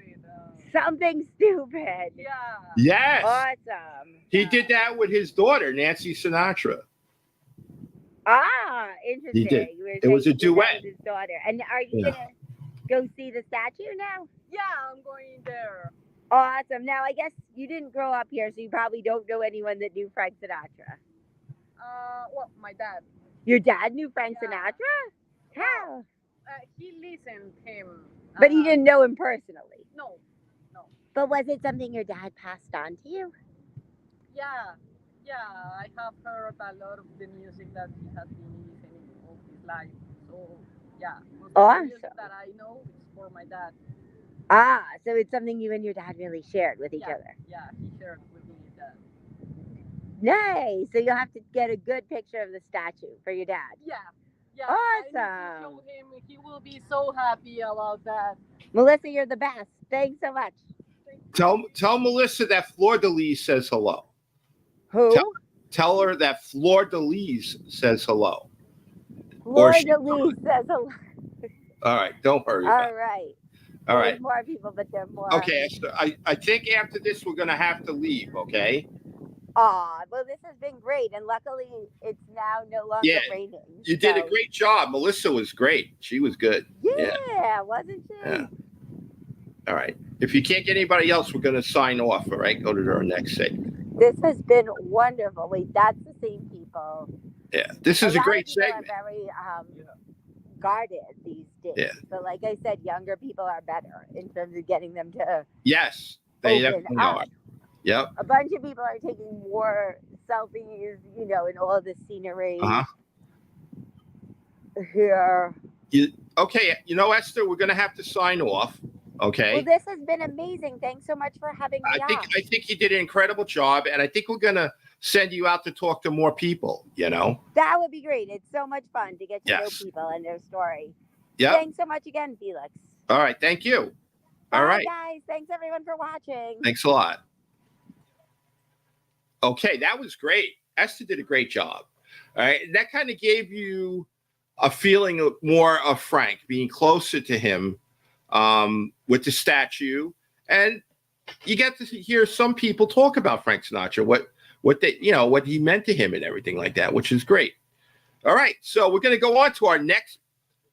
Something Stupid. Yeah. Yes. Awesome. He did that with his daughter, Nancy Sinatra. Ah, interesting. He did. You were It was saying a he did that duet. with his daughter. And are you Yeah. gonna go see the statue now? Yeah, I'm going there. Awesome. Now, I guess you didn't grow up here, so you probably don't know anyone that knew Frank Sinatra. Well, my dad. Your dad knew Frank Yeah. Sinatra? How? He listened him. But you didn't know him personally. No. But was it something your dad passed on to you? Yeah, I have heard a lot of the music that he has been listening all his life. So, yeah, most of the music Awesome. that I know is for my dad. Ah, so it's something you and your dad really shared with each Yeah. other. Yeah, he shared with me that. Nice. So you'll have to get a good picture of the statue for your dad. Yeah. I need to Awesome. show him. He will be so happy about that. Melissa, you're the best. Thanks so much. Tell Melissa that Fleur de Lis says hello. Who? Tell her that Fleur de Lis says hello. Fleur she- de Lis says hello. All right, don't hurry. about All it. right. All There's right. more people, but they're more. Okay, Esther. I think after this we're gonna have to leave. Okay. Aw, well, this has been great, and luckily it's now no longer Yeah, raining. You did a so- great job. Melissa was great. She was good. Yeah, wasn't she? Yeah. All right. If you can't get anybody else, we're gonna sign off. All right. Go to our next segment. This has been wonderful. Wait, that's the same people. Yeah. This is a lot of great people segment. Are very guarded these days. Yeah. But like I said, younger people are better in terms of getting them to Yes, they open definitely up. are. Yep. A bunch of people are taking more selfies, in all the scenery Uh-huh. here. Okay. Esther, we're gonna have to sign off. Okay. Well, this has been amazing. Thanks so much for having me on. I think you did an incredible job, and I think we're gonna send you out to talk to more people. That would be great. It's so much fun to get to know Yes. people and their story. Yep. Thanks so much again, Felix. All right. Thank you. All Bye, right. guys. Thanks everyone for watching. Thanks a lot. Okay, that was great. Esther did a great job. All right. That kind of gave you a feeling of more of Frank, being closer to him with the statue. And you get to hear some people talk about Frank Sinatra, what they, what he meant to him and everything like that, which is great. All right. So we're going to go on to our next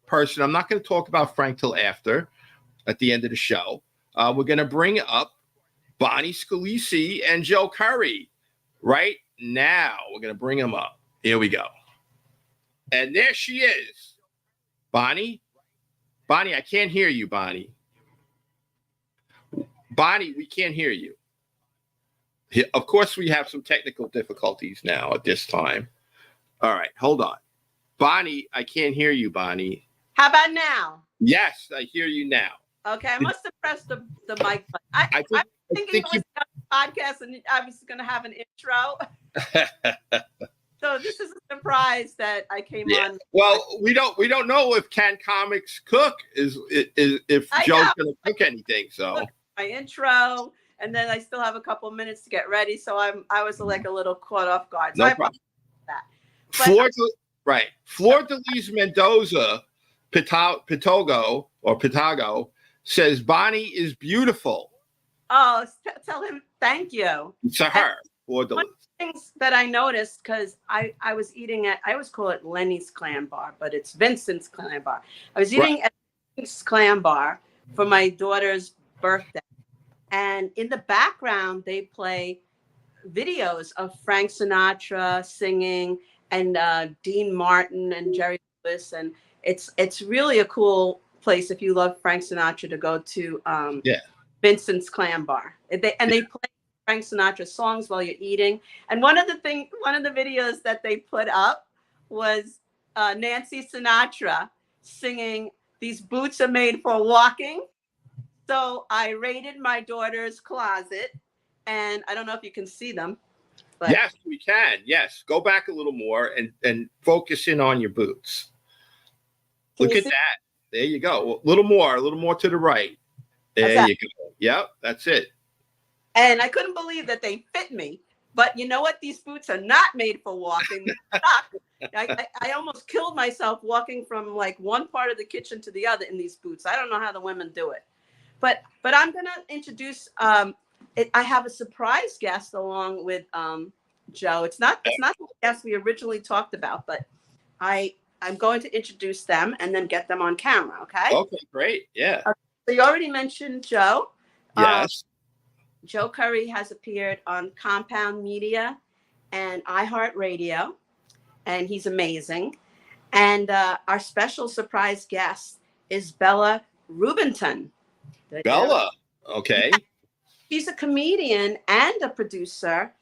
person. I'm not going to talk about Frank till after, at the end of the show. We're going to bring up Bonnie Scalise and Joe Curry right now. We're going to bring them up. Here we go. And there she is. Bonnie? Bonnie, I can't hear you, Bonnie. Bonnie, we can't hear you. Of course, we have some technical difficulties now at this time. All right, hold on. Bonnie, I can't hear you, Bonnie. How about now? Yes, I hear you now. Okay, I must have pressed the mic button. I'm thinking it was a podcast and I was going to have an intro. So this is a surprise that I came on. Well, we don't know if Can Comics Cook is if Joe's going to cook anything. So look, my intro, and then I still have a couple of minutes to get ready. So I was like a little caught off guard. So no I problem. That. Flor Delise Mendoza Pitago says Bonnie is beautiful. Oh, tell him thank you. To her, Flor Delise. Things that I noticed, because I was eating at, I always call it Lenny's Clam Bar, but it's Vincent's Clam Bar. I was eating at Vincent's Clam Bar for my daughter's birthday, and in the background they play videos of Frank Sinatra singing and Dean Martin and Jerry Lewis, and it's really a cool place if you love Frank Sinatra to go to. Vincent's Clam Bar. They play Frank Sinatra songs while you're eating. And one of the videos that they put up was Nancy Sinatra singing "These Boots Are Made for Walking." So I raided my daughter's closet, and I don't know if you can see them. But yes, we can. Yes, go back a little more and focus in on your boots. Look at that. There you go. A little more to the right. There you go. Yep, that's it. And I couldn't believe that they fit me. But you know what? These boots are not made for walking. I almost killed myself walking from like one part of the kitchen to the other in these boots. I don't know how the women do it. But I'm going to introduce, I have a surprise guest along with Joe. It's not the guest we originally talked about, but I'm going to introduce them and then get them on camera, okay? Okay, great. Yeah. So you already mentioned Joe. Yes. Joe Curry has appeared on Compound Media and iHeartRadio, and he's amazing. And our special surprise guest is Bella Rubinton. Bella, okay. Yeah. She's a comedian and a producer,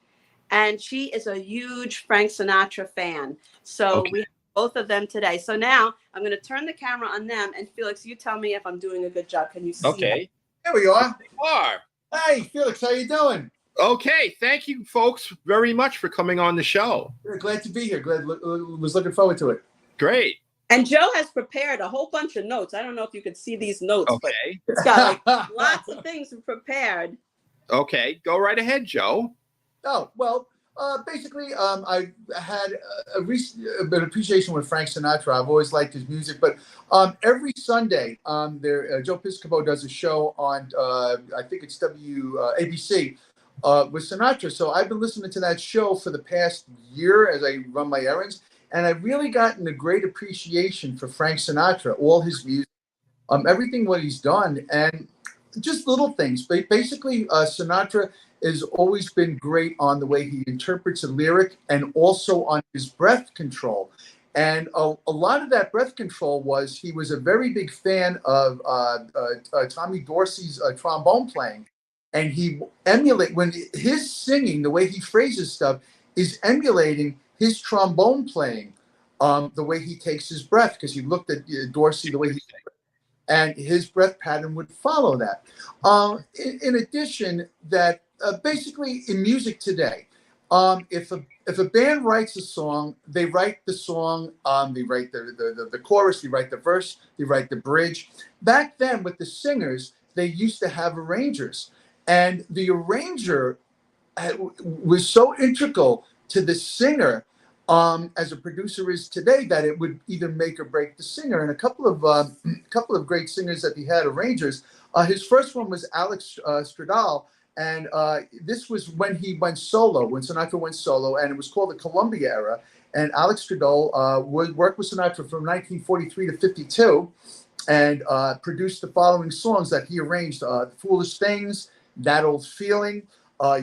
and she is a huge Frank Sinatra fan. So we have both of them today. So now I'm going to turn the camera on them, and Felix, you tell me if I'm doing a good job. Can you see? Okay. There we are. You are. Hey, Felix, how you doing? Okay, thank you, folks, very much for coming on the show. We're glad to be here. Was looking forward to it. Great. And Joe has prepared a whole bunch of notes. I don't know if you could see these notes, but Okay. it's got like lots of things prepared. Okay, go right ahead, Joe. Oh, well, basically, I had an appreciation with Frank Sinatra. I've always liked his music, but every Sunday, Joe Piscopo does a show on, I think it's ABC, with Sinatra. So I've been listening to that show for the past year as I run my errands, and I've really gotten a great appreciation for Frank Sinatra, all his music, everything what he's done, and just little things. But basically, Sinatra has always been great on the way he interprets a lyric and also on his breath control. And a lot of that breath control was he was a very big fan of Tommy Dorsey's trombone playing. And he when his singing, the way he phrases stuff, is emulating his trombone playing, the way he takes his breath, because he looked at Dorsey, the way he and his breath pattern would follow that. In addition, that basically in music today, If a band writes a song, they write the song, they write the chorus, they write the verse, they write the bridge. Back then, with the singers, they used to have arrangers, and the arranger was so integral to the singer, as a producer is today, that it would either make or break the singer. And a couple of great singers that he had, arrangers. His first one was Alex Stradal. And this was when he went solo, when Sinatra went solo, and it was called the Columbia era. And Alex Stradal worked with Sinatra from 1943 to 52 and produced the following songs that he arranged: Foolish Things, That Old Feeling,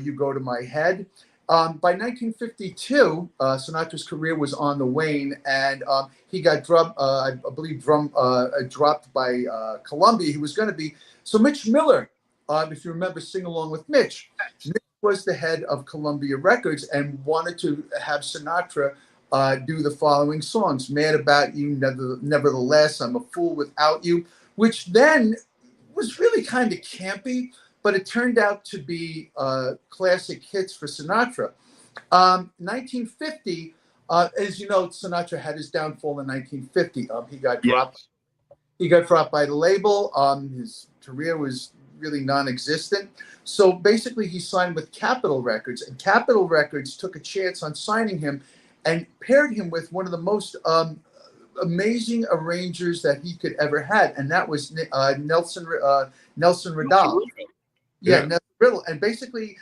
You Go to My Head. By 1952, Sinatra's career was on the wane, and he got dropped by Columbia. He was going to be, so Mitch Miller, if you remember, Sing Along with Mitch. Mitch was the head of Columbia Records and wanted to have Sinatra do the following songs: Mad About You, Nevertheless, I'm a Fool Without You, which then was really kind of campy, but it turned out to be classic hits for Sinatra. 1950, as you know, Sinatra had his downfall in 1950. He got dropped. He got dropped by the label. His career was really non-existent. So basically, he signed with Capitol Records, and Capitol Records took a chance on signing him and paired him with one of the most amazing arrangers that he could ever had, and that was Nelson Riddle. Yeah, Nelson Riddle. And basically,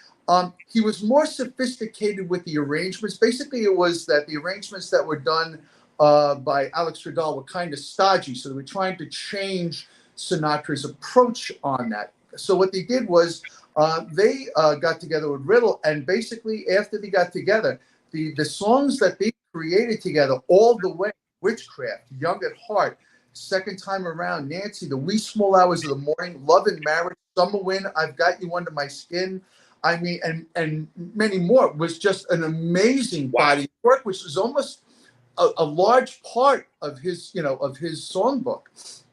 he was more sophisticated with the arrangements. Basically, it was that the arrangements that were done by Alex Stradal were kind of stodgy, so they were trying to change Sinatra's approach on that. So what they did was they got together with Riddle, and basically after they got together, the songs that they created together, All the Way, Witchcraft, Young at Heart, Second Time Around, Nancy, The Wee Small Hours of the Morning, Love and Marriage, Summer Wind, I've Got You Under My Skin, I mean, and many more, was just an amazing body of work, which was almost a large part of his, of his songbook.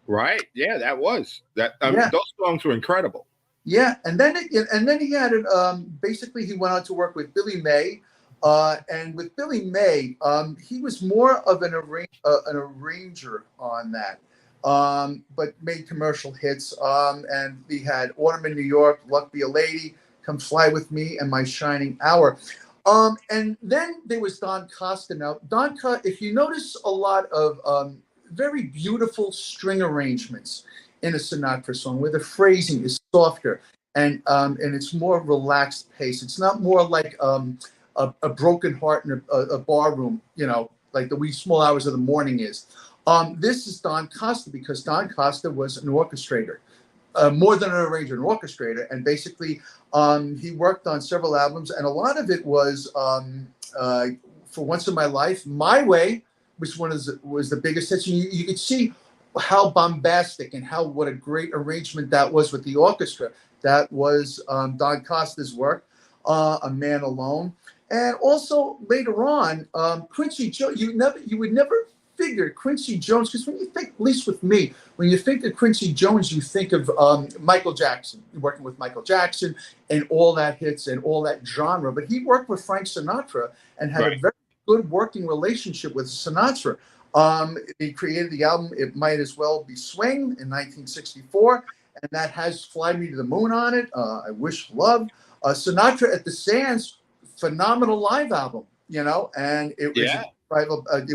Right. Yeah, that was that. Those songs were incredible. Yeah, and then he had basically he went on to work with Billy May, and with Billy May, he was more of an arranger on that, but made commercial hits. And he had Autumn in New York, Luck Be a Lady, Come Fly with Me, and My Shining Hour. And then there was Don Costa. Now, Don Costa, if you notice a lot of very beautiful string arrangements in a Sinatra song where the phrasing is softer and it's more relaxed pace. It's not more like a broken heart in a bar room, like The Wee Small Hours of the Morning is. This is Don Costa, because Don Costa was an orchestrator, more than an arranger, an orchestrator. And basically he worked on several albums, and a lot of it was For Once in My Life, My Way, which was the biggest hit. You could see how bombastic and what a great arrangement that was with the orchestra. That was Don Costa's work, A Man Alone. And also later on, Quincy Jones, you would never figure Quincy Jones, because when you think, at least with me, when you think of Quincy Jones, you think of Michael Jackson, working with Michael Jackson and all that hits and all that genre. But he worked with Frank Sinatra and had a very good working relationship with Sinatra. He created the album It Might As Well Be Swing in 1964, and that has Fly Me to the Moon on it, I Wish Love. Sinatra at the Sands, phenomenal live album, and it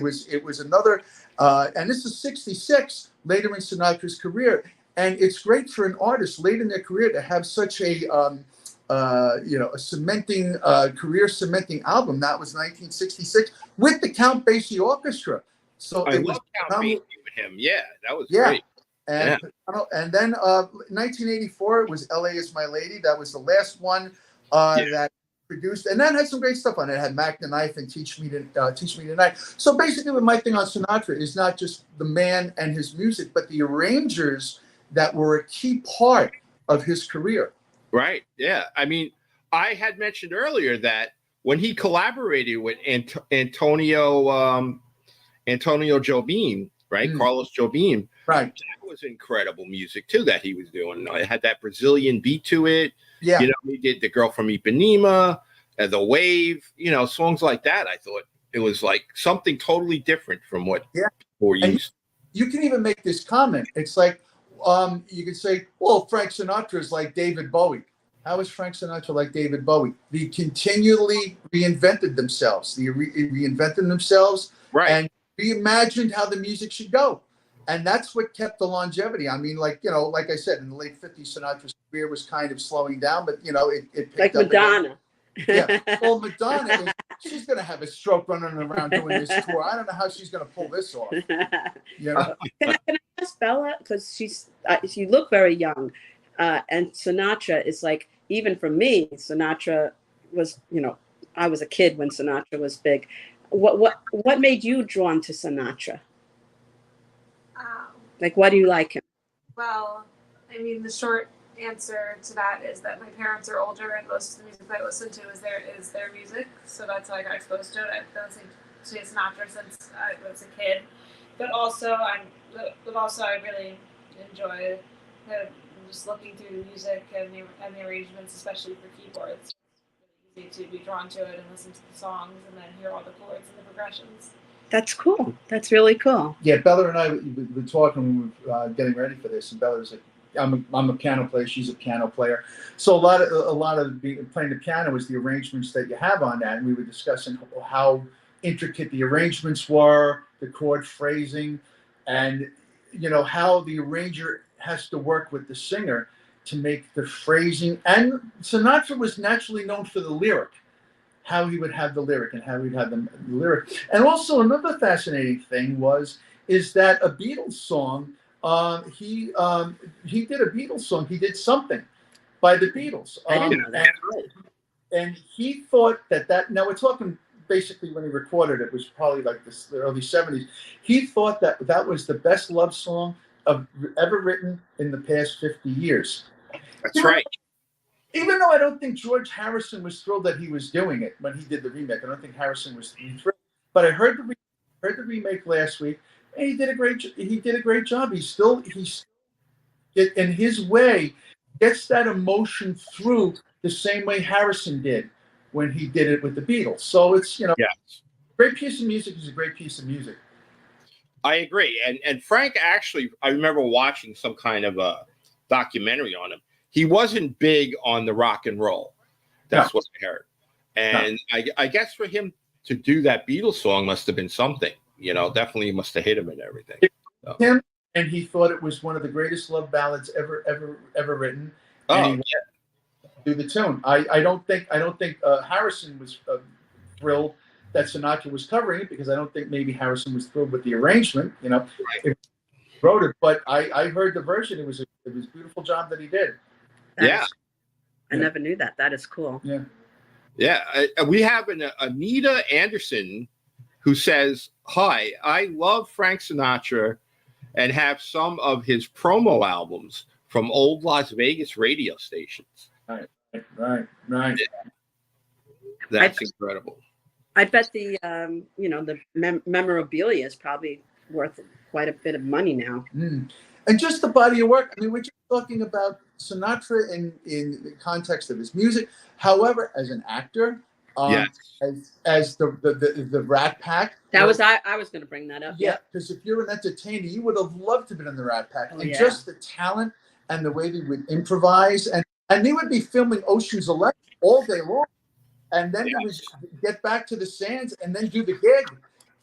was it was another, and this is 66, later in Sinatra's career. And it's great for an artist late in their career to have such a a cementing career cementing album. That was 1966 with the Count Basie Orchestra. So I love Count Basie with him. Yeah, that was great. And then 1984 it was LA Is My Lady. That was the last one that produced, and that had some great stuff on it. It had Mac the Knife and Teach Me Tonight. So basically, my thing on Sinatra is not just the man and his music, but the arrangers that were a key part of his career. Right. Yeah. I mean, I had mentioned earlier that when he collaborated with Antonio Jobim, right? Carlos Jobim. Right. That was incredible music too that he was doing. It had that Brazilian beat to it. Yeah. He did The Girl from Ipanema, and The Wave, songs like that. I thought it was like something totally different from what people were used. You can even make this comment. It's like, you could say, well, Frank Sinatra is like David Bowie. How is Frank Sinatra like David Bowie? They continually reinvented themselves. They reinvented themselves and reimagined how the music should go. And that's what kept the longevity. I mean, like I said, in the late 50s, Sinatra's career was kind of slowing down, but, it picked like up Madonna. again. Yeah. Well, Madonna, she's going to have a stroke running around doing this tour. I don't know how she's going to pull this off. Can I ask Bella? Because she looked very young. And Sinatra is like, even for me, Sinatra was, I was a kid when Sinatra was big. What made you drawn to Sinatra? Like, why do you like him? Well, I mean, the short answer to that is that my parents are older, and most of the music I listen to is their music. So that's how I got exposed to it. I've been listening to Sinatra since I was a kid. But also, I really enjoy just looking through the music and the arrangements, especially for keyboards. It's really easy to be drawn to it and listen to the songs and then hear all the chords and the progressions. That's cool. That's really cool. Yeah, Bella and I were talking when we were getting ready for this, and Bella was like, I'm a piano player. She's a piano player. So a lot of playing the piano is the arrangements that you have on that. And we were discussing how intricate the arrangements were, the chord phrasing, and how the arranger has to work with the singer to make the phrasing. And Sinatra was naturally known for the lyric, how he would have the lyric and how he'd have the lyric. And also another fascinating thing is that a Beatles song. He did a Beatles song. He did something by the Beatles. I didn't know that. And he thought that. Now we're talking basically when he recorded it was probably like the early 70s. He thought that was the best love song ever written in the past 50 years. That's right. Even though I don't think George Harrison was thrilled that he was doing it when he did the remake, I don't think Harrison was thrilled. But I heard the remake last week. And he did a great job. He's in his way gets that emotion through the same way Harrison did when he did it with the Beatles. So it's great piece of music is a great piece of music. I agree. And Frank actually, I remember watching some kind of a documentary on him. He wasn't big on the rock and roll. That's what I heard. And I guess for him to do that Beatles song must have been something. Definitely must have hit him and everything. So. Him, and he thought it was one of the greatest love ballads ever written. And he do the tune. I don't think Harrison was thrilled that Sinatra was covering it, because I don't think maybe Harrison was thrilled with the arrangement. He wrote it, but I heard the version. It was a beautiful job that he did. I never knew that. That is cool. Yeah. Yeah. We have an Anita Anderson who says, "Hi, I love Frank Sinatra and have some of his promo albums from old Las Vegas radio stations." Right. Yeah. That's incredible. I bet the memorabilia is probably worth quite a bit of money now. And just the body of work. I mean, we're just talking about Sinatra in the context of his music. However, as an actor, as the Rat Pack. I was going to bring that up. Yeah, because if you're an entertainer, you would have loved to have been in the Rat Pack. Just the talent and the way they would improvise. And they would be filming Ocean's 11 all day long. And then he would get back to the Sands and then do the gig.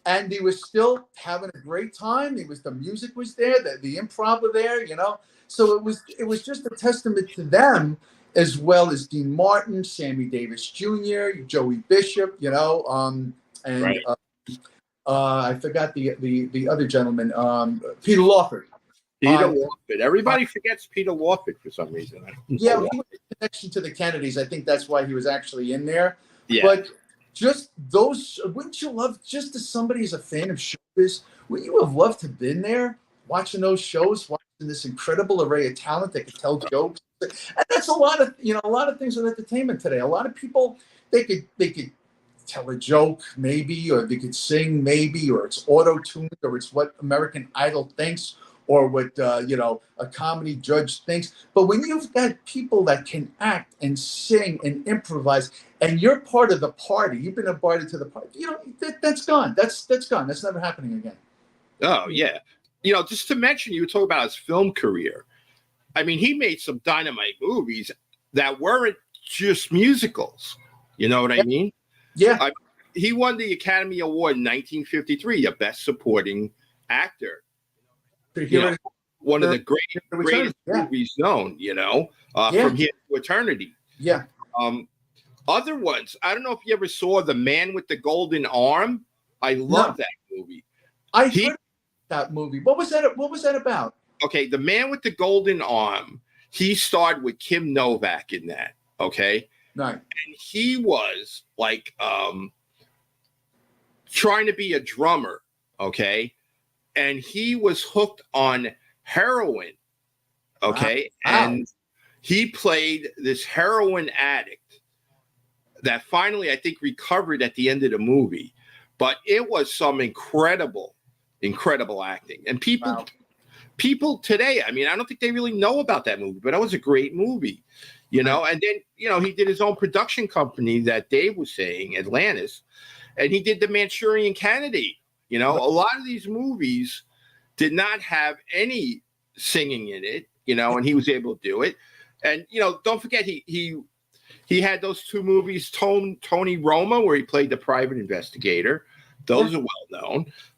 And he was still having a great time. The music was there, the improv were there, So it was just a testament to them, as well as Dean Martin, Sammy Davis Jr., Joey Bishop, I forgot the other gentleman, Peter Lawford. Peter Lawford. Everybody forgets Peter Lawford for some reason. Yeah, he was a connection to the Kennedys. I think that's why he was actually in there. Yeah. But just those, wouldn't you love, just as somebody is a fan of showbiz, wouldn't you have loved to have been there watching those shows, watching this incredible array of talent that could tell jokes? And that's a lot of things with entertainment today. A lot of people, they could tell a joke maybe, or they could sing maybe, or it's auto-tuned, or it's what American Idol thinks, or what a comedy judge thinks. But when you've got people that can act and sing and improvise, and you're part of the party, you've been invited to the party. That's gone. That's gone. That's never happening again. Oh yeah. Just to mention, you were talking about his film career. I mean, he made some dynamite movies that weren't just musicals. You know what I mean? Yeah. He won the Academy Award in 1953, a Best Supporting Actor. One of the greatest movies known, From Here to Eternity. Yeah. Other ones, I don't know if you ever saw The Man with the Golden Arm. I love that movie. I heard that movie. What was that about? Okay, The Man with the Golden Arm, he starred with Kim Novak in that, okay? Right. And he was like trying to be a drummer, okay? And he was hooked on heroin, okay? Wow. And he played this heroin addict that finally, I think, recovered at the end of the movie. But it was some incredible acting. And people today, I mean, I don't think they really know about that movie, but that was a great movie, And then, he did his own production company that Dave was saying, Atlantis, and he did The Manchurian Candidate. A lot of these movies did not have any singing in it, and he was able to do it. And, don't forget, he had those two movies, Tony Roma, where he played the private investigator. Those are well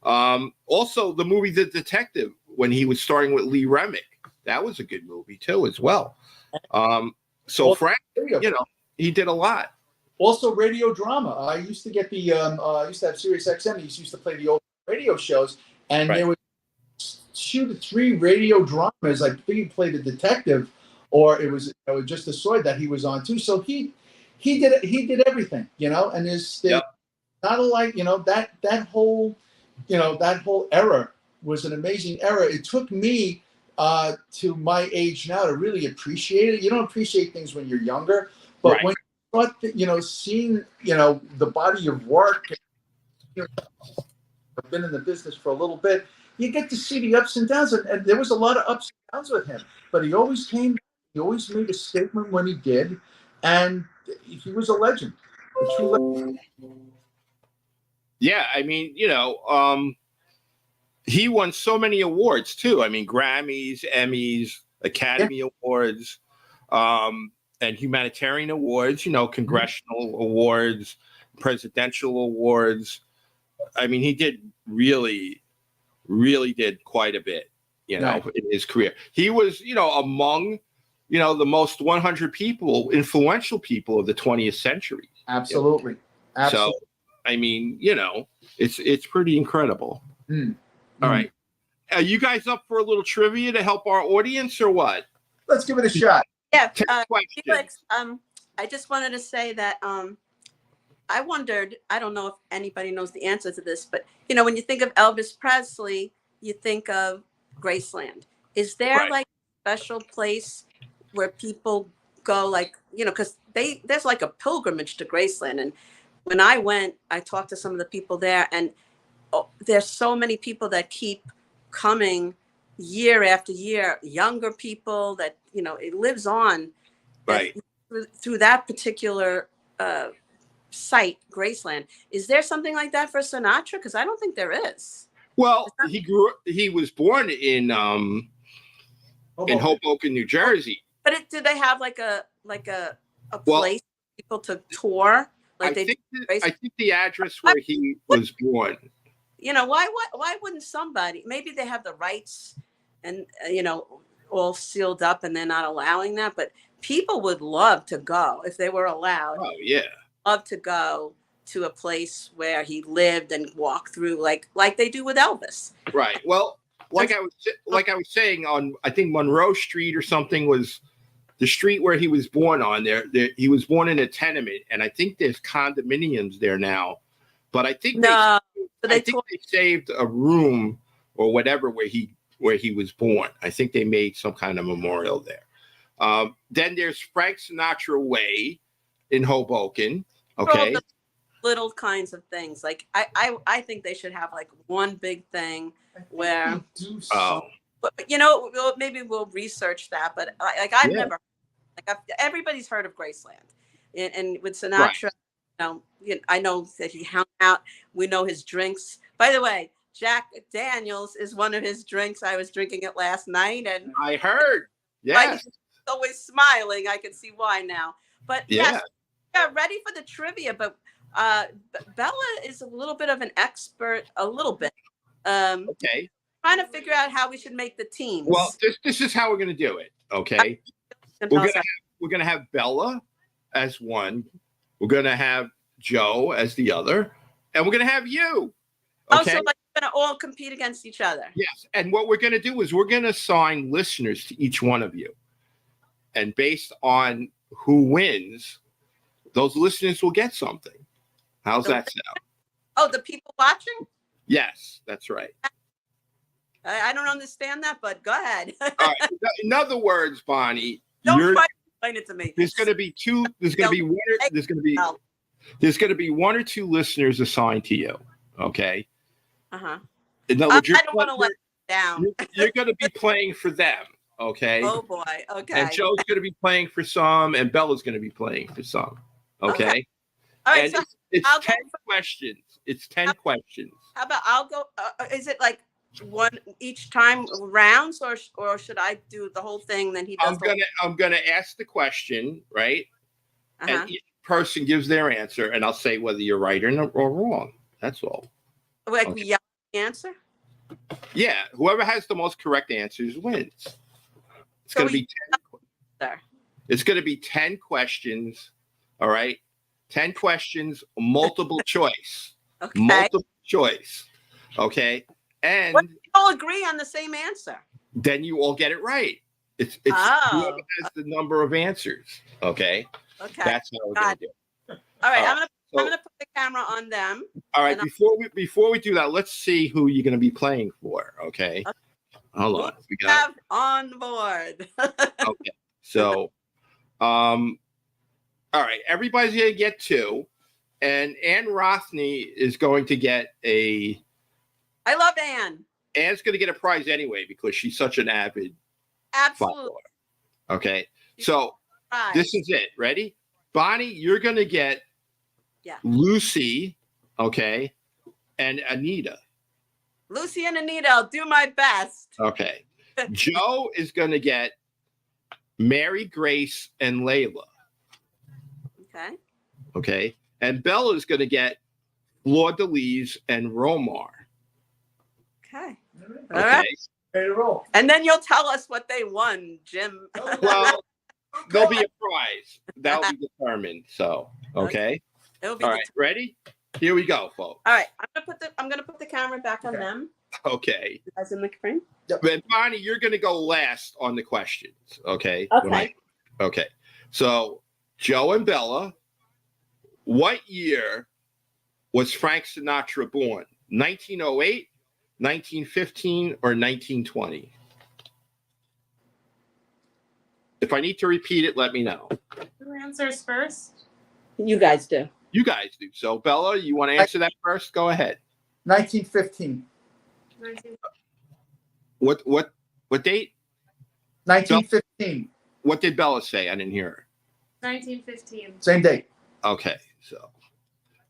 known. Also, the movie The Detective, when he was starring with Lee Remick. That was a good movie, too, as well. So Frank, he did a lot. Also, radio drama. I used to get I used to have Sirius XM. He used to play the old radio shows, and there would shoot 3 radio dramas. I think he played a detective, or it was just a sword that he was on too. So he did everything, and there's not alike, that whole era was an amazing era. It took me to my age now to really appreciate it. You don't appreciate things when you're younger, but when you start, seeing, the body of work, I've been in the business for a little bit, you get to see the ups and downs, and there was a lot of ups and downs with him, but he always made a statement when he did, and he was a legend. A true legend. Yeah, I mean, he won so many awards too. I mean, Grammys, Emmys, Academy Awards, and humanitarian awards, congressional awards, presidential awards. I mean, he did really did quite a bit, in his career. He was, among, the most 100 influential people of the 20th century. Absolutely. So, I mean, it's pretty incredible. All right. Are you guys up for a little trivia to help our audience or what? Let's give it a shot. Yeah. Felix, I just wanted to say that I wondered, I don't know if anybody knows the answer to this, but, when you think of Elvis Presley, you think of Graceland. Is there like a special place where people go, like, because there's like a pilgrimage to Graceland. And when I went, I talked to some of the people there, and there's so many people that keep coming year after year, younger people that, it lives on through that particular site, Graceland. Is there something like that for Sinatra? Because I don't think there is. Well, he was born in Hoboken, New Jersey. But did they have like a place for people to tour? Like I think the address where he was born. Why wouldn't somebody? Maybe they have the rights, and all sealed up, and they're not allowing that. But people would love to go if they were allowed. Oh yeah, love to go to a place where he lived and walk through, like they do with Elvis. Right. Well, like I was saying, on I think Monroe Street or something was the street where he was born on. There he was born in a tenement, and I think there's condominiums there now. But I think they saved a room or whatever where he was born. I think they made some kind of memorial there. Then there's Frank Sinatra Way in Hoboken. Okay. Little kinds of things. Like I think they should have like one big thing where But maybe we'll research that. But I've Yeah. never everybody's heard of Graceland, and with Right. Sinatra, I know that he hung out. We know his drinks. By the way, Jack Daniels is one of his drinks. I was drinking it last night, and I heard. like, Yes. he's always smiling. I can see why now. But Yeah. yes, ready for the trivia. But Bella is a little bit of an expert, a little bit. Okay. Trying to figure out how we should make the teams. Well, this is how we're going to do it. Okay. We're gonna have Bella as one. We're gonna have Joe as the other, and we're gonna have you. Okay. So like we're gonna all compete against each other. Yes. And what we're gonna do is we're gonna assign listeners to each one of you, and based on who wins, those listeners will get something. How's that sound? Oh, the people watching? Yes, that's right. I don't understand that, but go ahead. All right. In other words, Bonnie, Don't try to explain it to me. there's going to be two. There's going to be one. There's going to be one or two listeners assigned to you. Okay. Uh-huh. In other words, I don't want to let them down. You're going to be playing for them. Okay. Oh boy. Okay. And Joe's going to be playing for some, and Bella's going to be playing for some. Okay. All right. And So it's 10 questions. It's 10 questions. how about I'll go? Is it like one each time rounds, or should I do the whole thing? Then he does. I'm gonna ask the question, right? And each person gives their answer, and I'll say whether you're right or wrong. That's all. Like we yell the answer. Yeah, whoever has the most correct answers wins. It's gonna be 10. It's gonna be 10 questions. All right, 10 questions, multiple choice. Okay. Multiple choice. Okay. And what if we all agree on the same answer? Then you all get it right. It's whoever has the number of answers. Okay. Okay. That's how we're gonna do it. All right. I'm gonna put the camera on them. All right. Before we do that, let's see who you're gonna be playing for. Okay. Hold on. We got on board. Okay. So all right, everybody's gonna get 2. And Ann Rothney is going to get I love Ann. Ann's going to get a prize anyway because she's such an avid follower. Okay. So this is it. Ready? Bonnie, you're going to get Lucy, okay, and Anita. Lucy and Anita, I'll do my best. Okay. Joe is going to get Mary Grace and Layla. Okay. Okay. And Bella is going to get Fleur de Lis and Romar. Okay. All right. Ready to roll. And then you'll tell us what they won, Jim. Well, there'll be a prize. That'll be determined. So, okay. All right. Ready? Here we go, folks. All right. I'm gonna put the camera back on them. Okay. As in the frame. Then Bonnie, you're going to go last on the questions. Okay. Okay. Okay. So, Joe and Bella, what year was Frank Sinatra born? 1908, 1915, or 1920? If I need to repeat it, let me know. Who answers first? You guys do. You guys do. So, Bella, you want to answer that first? Go ahead. 1915. What date? 1915. What did Bella say? I didn't hear her. 1915. Same date. Okay. So,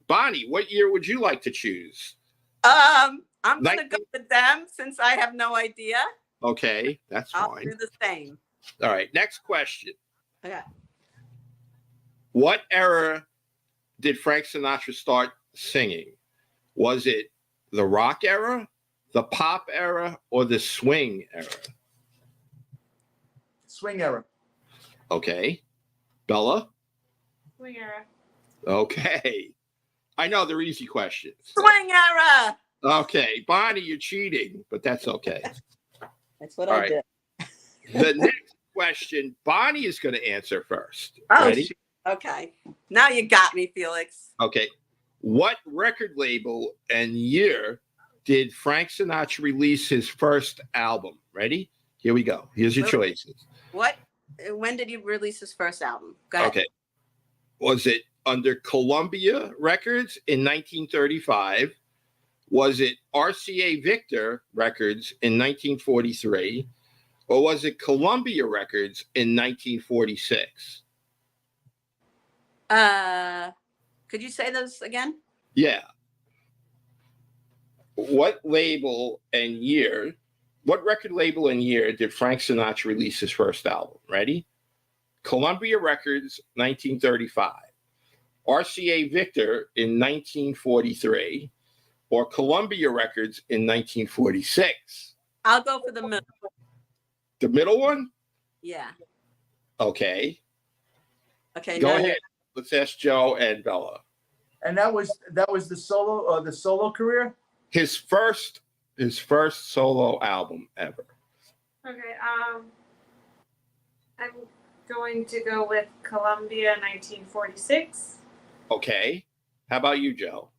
Bonnie, what year would you like to choose? I'm gonna go with them since I have no idea. Okay, that's I'll fine. do the same. All right, next question. Okay. What era did Frank Sinatra start singing? Was it the rock era, the pop era, or the swing era? Swing era. Okay. Bella? Swing era. Okay. I know they're easy questions. Swing era. Okay. Bonnie, you're cheating, but that's okay. That's what All I right. did. The next question, Bonnie is going to answer first. Oh, Ready? Okay. Now you got me, Felix. Okay. What record label and year did Frank Sinatra release his first album? Ready? Here we go. Here's your choices. When did he release his first album? Go ahead. Okay. Was it under Columbia Records in 1935? Was it RCA Victor Records in 1943, or was it Columbia Records in 1946? Could you say those again? Yeah. What label and year, what record label and year did Frank Sinatra release his first album? Ready? Columbia Records, 1935. RCA Victor in 1943, or Columbia Records in 1946? I'll go for the middle. The middle one? Yeah. Okay. Okay. Go now- ahead. Let's ask Joe and Bella. And that was the solo career. His first solo album ever. Okay. I'm going to go with Columbia 1946. Okay. How about you, Joe?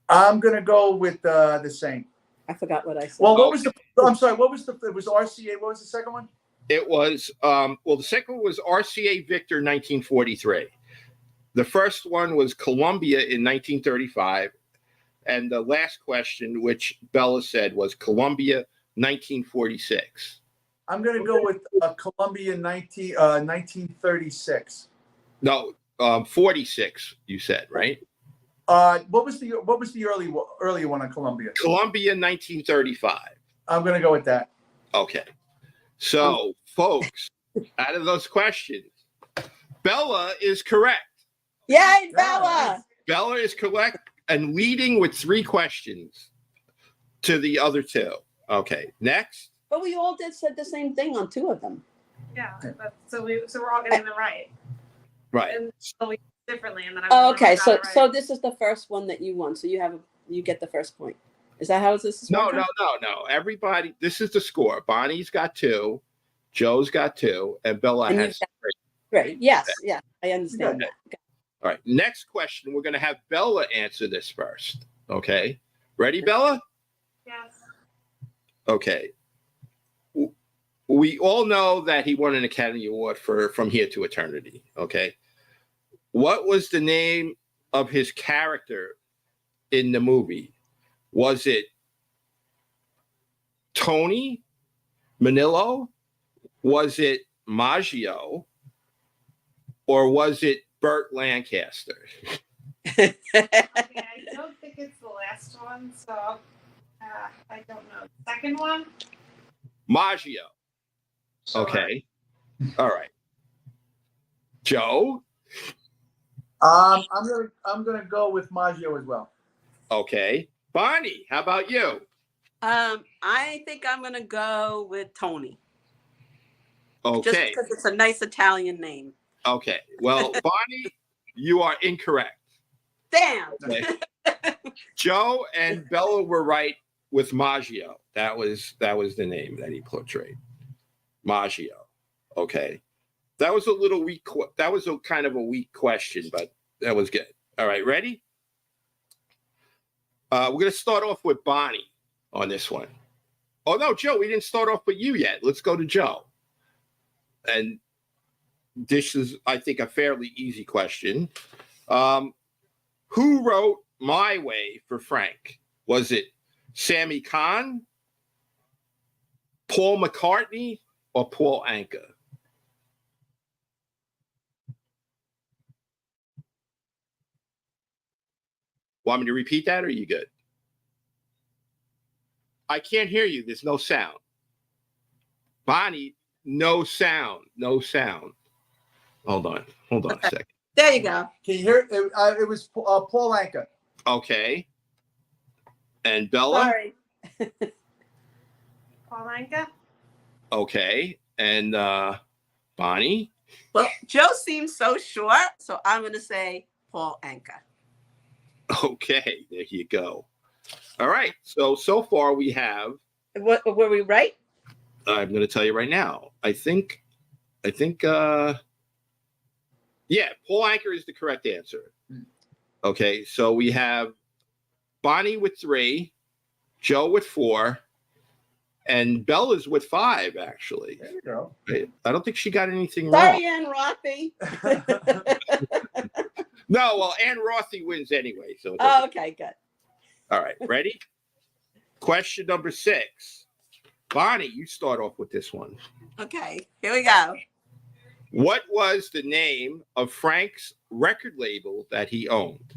I'm gonna go with the same. I forgot what I said. Well, what was the? I'm sorry. What was the? It was RCA. What was the second one? It was the second one was RCA Victor 1943. The first one was Columbia in 1935, and the last question, which Bella said, was Columbia 1946. I'm gonna go with Columbia 1936. No, 46. You said, right? What was the earlier one on Columbia? Columbia 1935. I'm gonna go with that. Okay. So, folks, out of those questions, Bella is correct. Yay, Bella! Bella is correct and leading with 3 questions to the other 2. Okay, next. But we all said the same thing on 2 of them. Yeah. So we're all getting them right. Right. And so we differently, and then Oh, okay. So So this is the first one that you won. So you get the first point. Is that how this is working? No. Everybody, this is the score. Bonnie's got 2, Joe's got 2, and Bella And has 3. Great. Yes. Yeah. I understand that. Okay. All right. Next question. We're going to have Bella answer this first. Okay. Ready, Bella? Yes. Okay. We all know that he won an Academy Award for From Here to Eternity. Okay. What was the name of his character in the movie? Was it Tony Manillo? Was it Maggio? Or was it Burt Lancaster? Okay, I don't think it's the last one, so I don't know. Second one? Maggio. Okay. All right. Joe? I'm gonna go with Maggio as well. Okay. Bonnie, how about you? I think I'm gonna go with Tony. Just Okay. because it's a nice Italian name. Okay. Well, Bonnie, you are incorrect. Damn. Okay. Joe and Bella were right with Maggio. That was the name that he portrayed. Maggio. Okay. That was a little weak. That was a kind of a weak question, but that was good. All right, ready? We're going to start off with Bonnie on this one. Oh, no, Joe, we didn't start off with you yet. Let's go to Joe. And this is, I think, a fairly easy question. Who wrote My Way for Frank? Was it Sammy Cahn, Paul McCartney, or Paul Anka? Want me to repeat that, or are you good? I can't hear you. There's no sound. Bonnie, no sound. No sound. Hold on a second. There you go. Can you hear it? It was Paul Anka. Okay. And Bella? Sorry. Paul Anka? Okay. And Bonnie? Well, Joe seems so sure, so I'm going to say Paul Anka. Okay, there you go. All right. So far we have. What were we right? I'm going to tell you right now. I think. Yeah, Paul Anka is the correct answer. Okay, so we have Bonnie with 3, Joe with 4, and Bella's with 5. Actually, There you go. I don't think she got anything wrong. Sorry, Ann Rothy. No, well, Ann Rothy wins anyway. So. Oh, okay, good. All right, ready? Question number 6. Bonnie, you start off with this one. Okay, here we go. What was the name of Frank's record label that he owned?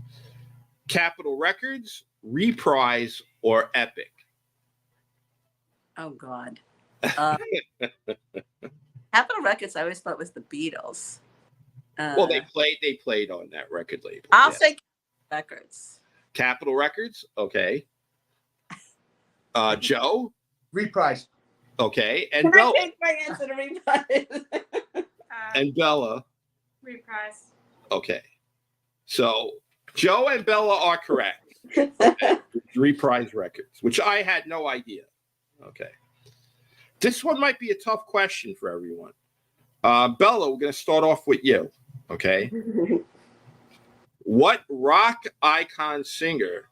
Capitol Records, Reprise, or Epic? Oh God. Capitol Records, I always thought was the Beatles. Well, they played on that record label. I'll say Records. Capitol Records, okay. Joe? Reprise. Okay. And Can Bella. I change my answer to Reprise? And Bella. Reprise. Okay. So Joe and Bella are correct. Okay. Reprise Records, which I had no idea. Okay. This one might be a tough question for everyone. Bella, we're going to start off with you. Okay. What rock icon singer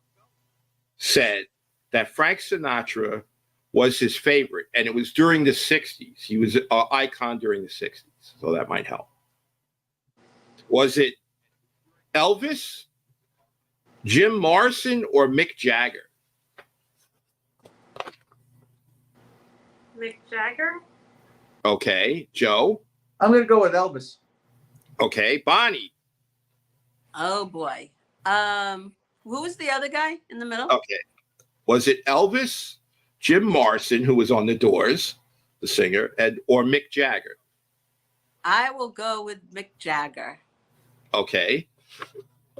said that Frank Sinatra was his favorite? And it was during the 60s. He was an icon during the 60s. So that might help. Was it Elvis, Jim Morrison, or Mick Jagger? Mick Jagger. Okay. Joe? I'm going to go with Elvis. Okay. Bonnie? Oh boy. Who was the other guy in the middle? Okay. Was it Elvis, Jim Morrison, who was on the Doors, the singer, or Mick Jagger? I will go with Mick Jagger. Okay.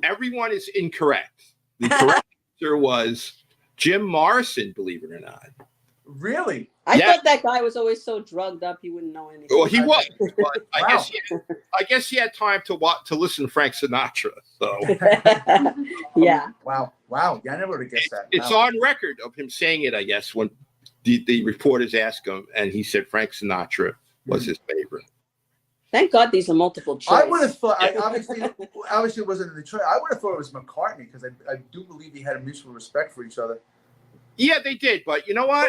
Everyone is incorrect. The correct answer was Jim Morrison, believe it or not. Really? I thought that guy was always so drugged up he wouldn't know anything. Well, he was. But Wow. I guess he had time to listen to Frank Sinatra. So Yeah. Wow. Yeah, I never would have guessed that. it's Wow. on record of him saying it, I guess, when the reporters asked him, and he said Frank Sinatra was his favorite. Thank God these are multiple choice. I would have thought, obviously it wasn't in Detroit. I would have thought it was McCartney because I do believe he had a mutual respect for each other. Yeah, they did. But you know what?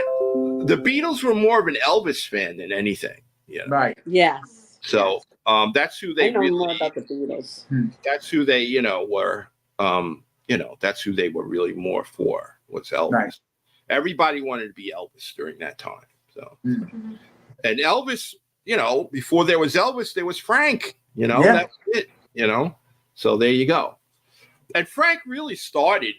The Beatles were more of an Elvis fan than anything. Yeah. Right. Yes. So that's who I they know really. more about the Beatles. That's who they, were. That's who they were really more for. Was Elvis? Right. Everybody wanted to be Elvis during that time. So, and Elvis, before there was Elvis, there was Frank. That's it. So there you go. And Frank really started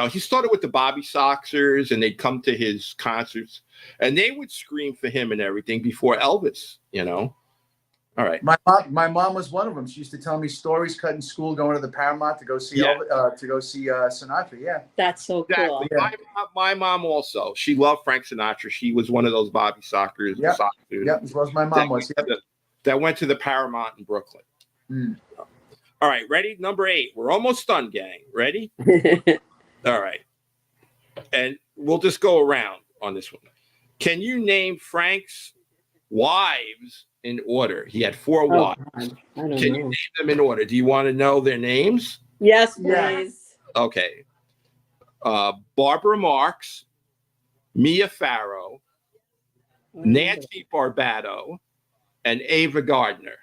he started with the Bobby Soxers, and they'd come to his concerts, and they would scream for him and everything before Elvis. All right. My mom was one of them. She used to tell me stories cutting school, going to the Paramount to go see Sinatra. Yeah. That's so cool. Exactly. Yeah. My mom also. She loved Frank Sinatra. She was one of those Bobby Soxers. Yeah. As well as my mom was. That went to the Paramount in Brooklyn. All right. Ready? Number 8. We're almost done, gang. Ready? All right. And we'll just go around on this one. Can you name Frank's wives in order? He had 4 wives. Can you name them in order? Do you want to know their names? Yes, please. Okay. Barbara Marx, Mia Farrow, Nancy Barbado, and Ava Gardner.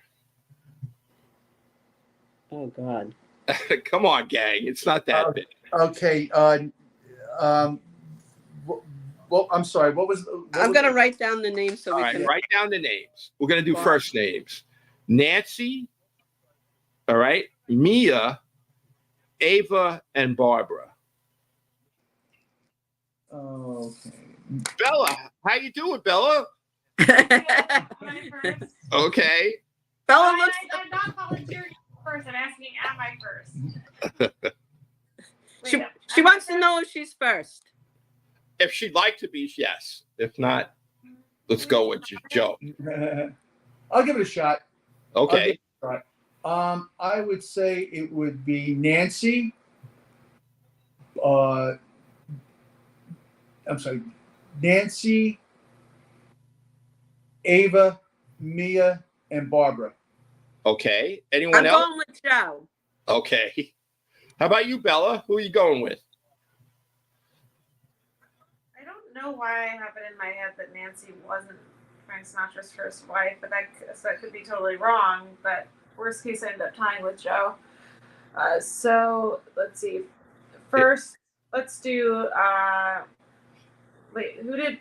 Oh, God. Come on, gang. It's not that big. Okay. I'm sorry. I'm going to write down the names so All we right, can. write down the names. We're going to do first names. Nancy, all right, Mia, Ava, and Barbara. Okay. Bella, how you doing, Bella? Okay. Bella looks. I'm not volunteering first. I'm asking, am I first? She wants to know if she's first. If she'd like to be, yes. If not, let's go with Joe. I'll give it a shot. Okay. I would say it would be Nancy. I'm sorry, Nancy, Ava, Mia, and Barbara. Okay. Anyone else? I'm going with Joe. Okay. How about you, Bella? Who are you going with? I don't know why I have it in my head that Nancy wasn't Frank Sinatra's first wife, but that could be totally wrong. But worst case, I end up tying with Joe. So let's see. First, let's do. Wait, who did?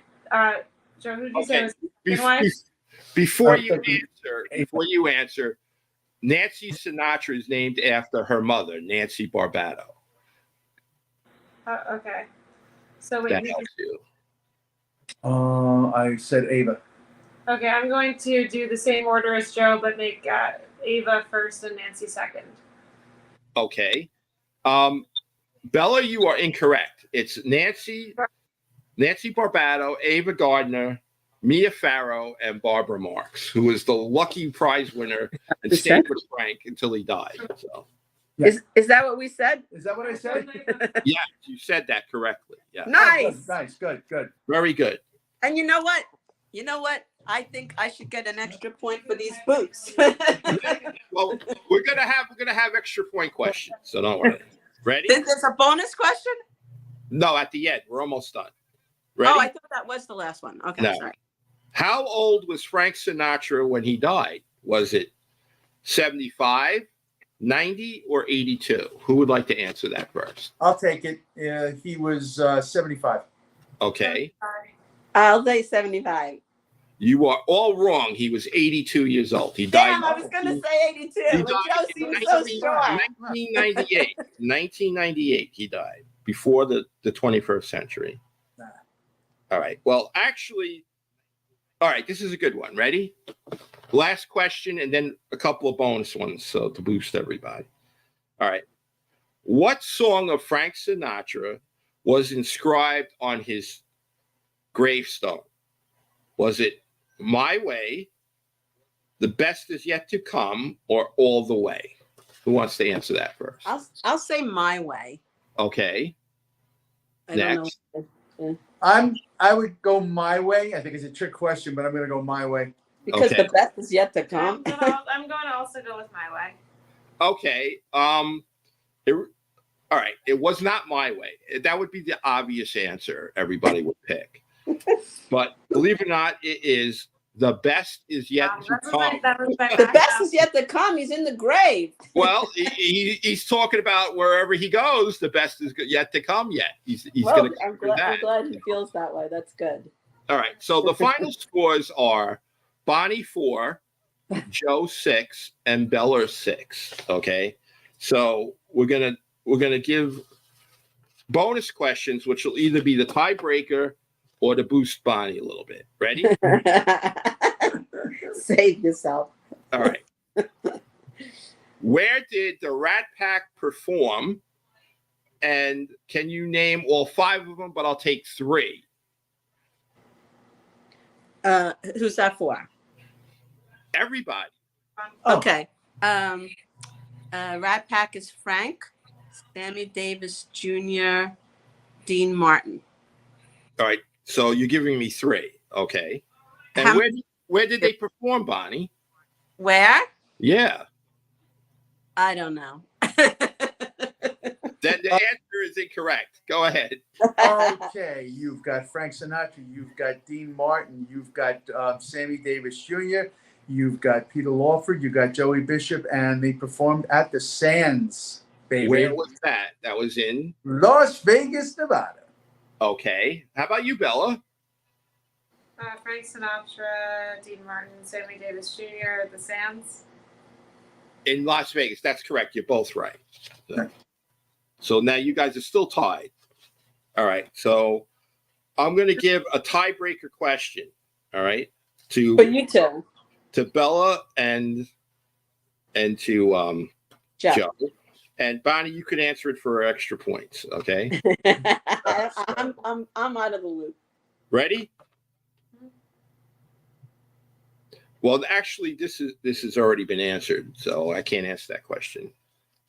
Joe, who did you say Okay. was Bef- second wife? Before you answer, Nancy Sinatra is named after her mother, Nancy Barbado. Okay. So wait, That who did helps you. I said Ava. Okay, I'm going to do the same order as Joe, but make Ava first and Nancy second. Okay. Bella, you are incorrect. It's Nancy Barbado, Ava Gardner, Mia Farrow, and Barbara Marx, who was the lucky prize winner and stayed with Frank until he died. So, Is that what we said? Is that what I said? yeah, you said that correctly. Yeah. Nice. Oh, nice. Good. Very good. And you know what? I think I should get an extra point for these boots. Well, we're gonna have extra point questions, so don't worry. Ready? There's a bonus question? No, at the end. We're almost done. Ready? Oh, I thought that was the last one. Okay, No. sorry. How old was Frank Sinatra when he died? Was it 75, 90, or 82? Who would like to answer that first? I'll take it. He was 75. Okay. I'll say 75. You are all wrong. He was 82 years old. He Damn, died. I was going to say 82. He But died Joe in seems so sure. 1998. 1998, he died before the 21st century. All right. Well, actually, all right. This is a good one. Ready? Last question, and then a couple of bonus ones, so to boost everybody. All right. What song of Frank Sinatra was inscribed on his gravestone? Was it My Way, The Best Is Yet to Come, or All the Way? Who wants to answer that first? I'll say My Way. Okay. I Next. don't know. I would go My Way. I think it's a trick question, but I'm going to go My Way. Because Okay. the best is yet to come. I'm going to also go with My Way. Okay. All right. It was not My Way. That would be the obvious answer everybody would pick. But believe it or not, it is The Best Is Yet to Come. The best is yet to come. He's in the grave. Well, he's talking about wherever he goes, the best is yet to come yet. He's Well, going to I'm do that. glad he feels that way. That's good. All right. So the final scores are Bonnie 4, Joe 6, and Bella 6. Okay. So we're gonna give bonus questions, which will either be the tiebreaker or to boost Bonnie a little bit. Ready? Save yourself. All right. Where did the Rat Pack perform? And can you name all 5 of them? But I'll take 3. Who's that for? Everybody. Okay. Rat Pack is Frank, Sammy Davis Jr., Dean Martin. All right. So you're giving me 3. Okay. And How- where did they perform, Bonnie? Where? Yeah. I don't know. Then the answer is incorrect. Go ahead. Okay, you've got Frank Sinatra, you've got Dean Martin, you've got Sammy Davis Jr., you've got Peter Lawford, you've got Joey Bishop, and they performed at the Sands, baby. Where was that? That was in Las Vegas, Nevada. Okay. How about you, Bella? Frank Sinatra, Dean Martin, Sammy Davis Jr. at the Sands. In Las Vegas. That's correct. You're both right. So now you guys are still tied. All right. So I'm going to give a tiebreaker question. All right. For you two. To Bella and to Joe. And Bonnie, you could answer it for extra points. Okay. I'm out of the loop. Ready? Well, actually, this has already been answered, so I can't ask that question.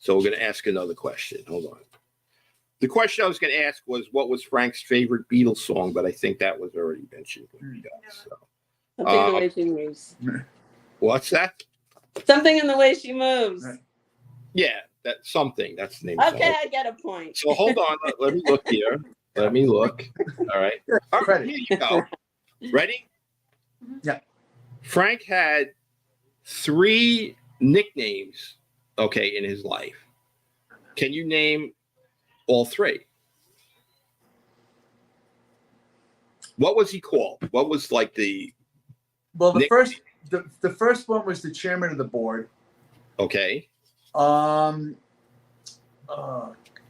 So we're going to ask another question. Hold on. The question I was going to ask was, what was Frank's favorite Beatles song? But I think that was already mentioned. Something in the way she moves. What's that? Something in the way she moves. Yeah, that's something. That's the name. of the Okay, song. I get a point. So hold on. Let me look here. Let me look. All right. All right, here you go. Ready? Yeah. Frank had 3 nicknames, okay, in his life. Can you name all 3? What was he called? What was like the Well, the nickname? first one was the chairman of the board. Okay. Oh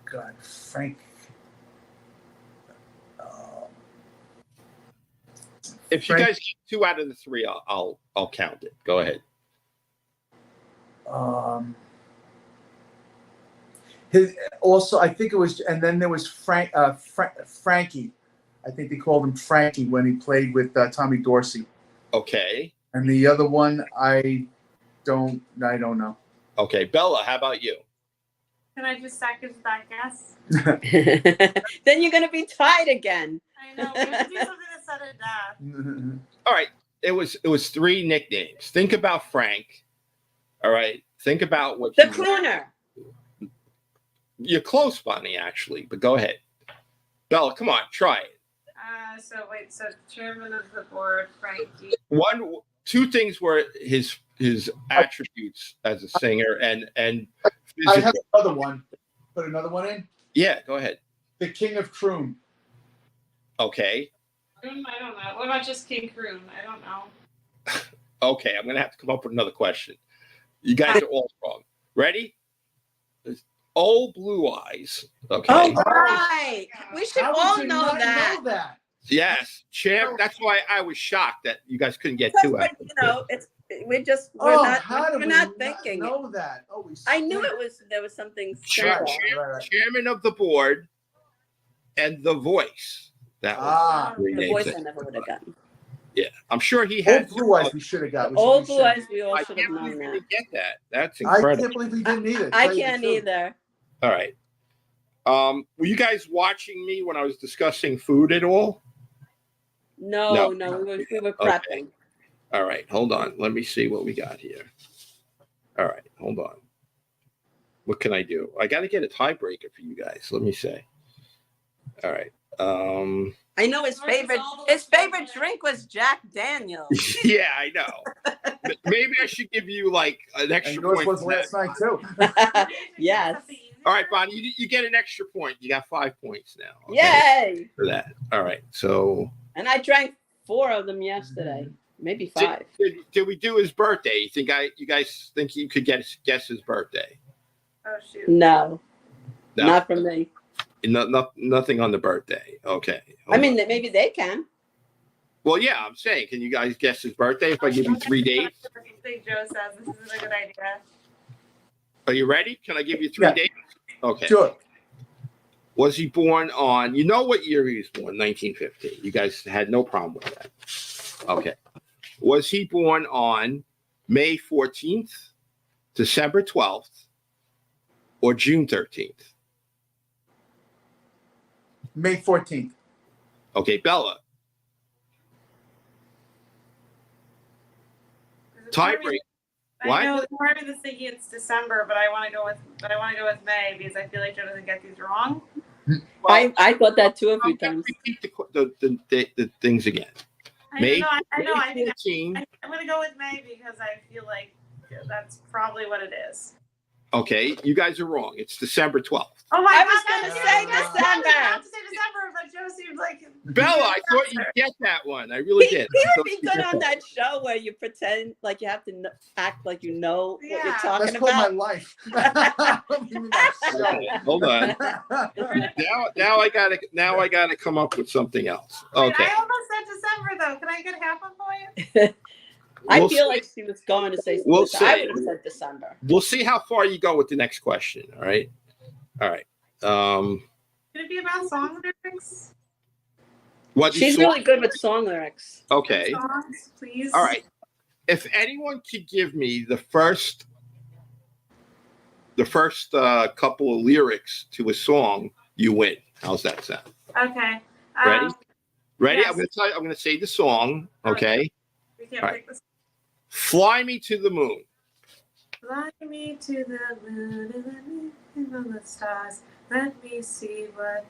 God, Frank. If you Frank- guys get 2 out of the 3, I'll count it. Go ahead. His also, I think it was, and then there was Frankie. I think they called him Frankie when he played with Tommy Dorsey. Okay. And the other one, I don't know. Okay, Bella, how about you? Can I just second that guess? Then you're gonna be tied again. I know. We have to do something to set it down. All right. It was 3 nicknames. Think about Frank. All right. Think about what The crooner. You're close, Bonnie, actually, but go ahead. Bella, come on, try it. So chairman of the board, Frankie. 2 things were his attributes as a singer and I have another one. Put another one in. Yeah, go ahead. The King of Croon. Okay. Croon, I don't know. What about just King Croon? I don't know. Okay, I'm gonna have to come up with another question. You guys are all wrong. Ready? Old Blue Eyes. Okay. Oh, right. We should How all would you know not that. know that? Yes, champ. That's why I was shocked that you guys couldn't get Because, 2 out. but, you know, we're not thinking. Know that? Oh, I knew there was something Chair- simple. Right. Chairman of the board and the voice. That was 3 The names. voice that- I never would have gotten. Yeah, I'm sure he had. Old Blue Eyes we should have got. Old Blue Eyes, we all I should have can't believe known we that. didn't get that. That's I incredible. can't believe we didn't either. I Tell you the can't truth. either. All right. Were you guys watching me when I was discussing food at all? No, No. we were Okay. prepping. All right, hold on. Let me see what we got here. All right, hold on. What can I do? I got to get a tiebreaker for you guys. Let me say. All right. I know his favorite drink was Jack Daniels. Yeah, I know. Maybe I should give you like an And extra yours point. was for that. last night too. Yes. All right, Bonnie, you get an extra point. You got 5 points now. Yay! For that. All right. So And I drank 4 of them yesterday, maybe 5. did we do his birthday? You guys think you could guess his birthday? Oh shoot. No, No. not from me. Nothing on the birthday. Okay. I mean, maybe they can. Well, yeah, I'm saying, can you guys guess his birthday if I give you 3 dates? I think Joe says this is a good idea. Are you ready? Can I give you 3 Yeah. dates? Okay. Sure. Was he born on, you know what year he was born? 1950. You guys had no problem with that. Okay. Was he born on May 14th, December 12th, or June 13th? May 14th. Okay, Bella. Tiebreak. What? I know part of me is thinking it's December, but I want to go with May because I feel like Joe doesn't get these wrong. I thought that too a few times. Repeat the things again. May I know. I think 14. I'm going to go with May because I feel like that's probably what it is. Okay, you guys are wrong. It's December 12th. Oh my I God! was gonna say December. I was about to say December, but Joe seems like Bella, I thought you'd get that one. I really did. He I would thought be you'd good get on that. that show where you pretend like you have to act like you know what you're Yeah. talking That's called my about. life. Okay, hold on. Now I gotta come up with something else. Wait, Okay. I almost said December though. Can I get half a point? I We'll feel see. like she was going to say We'll something. I see. would have said December. We'll see how far you go with the next question. All right. All right. Could it be about song lyrics? What She's really good with song lyrics. Okay. Songs, please. All right. If anyone could give me the first couple of lyrics to a song, you win. How's that sound? Okay. Ready? Ready? yes. I'm gonna say the song. Okay. We can't All right. pick this. Fly me to the moon. Fly me to the moon and let me see all the stars. Let me see what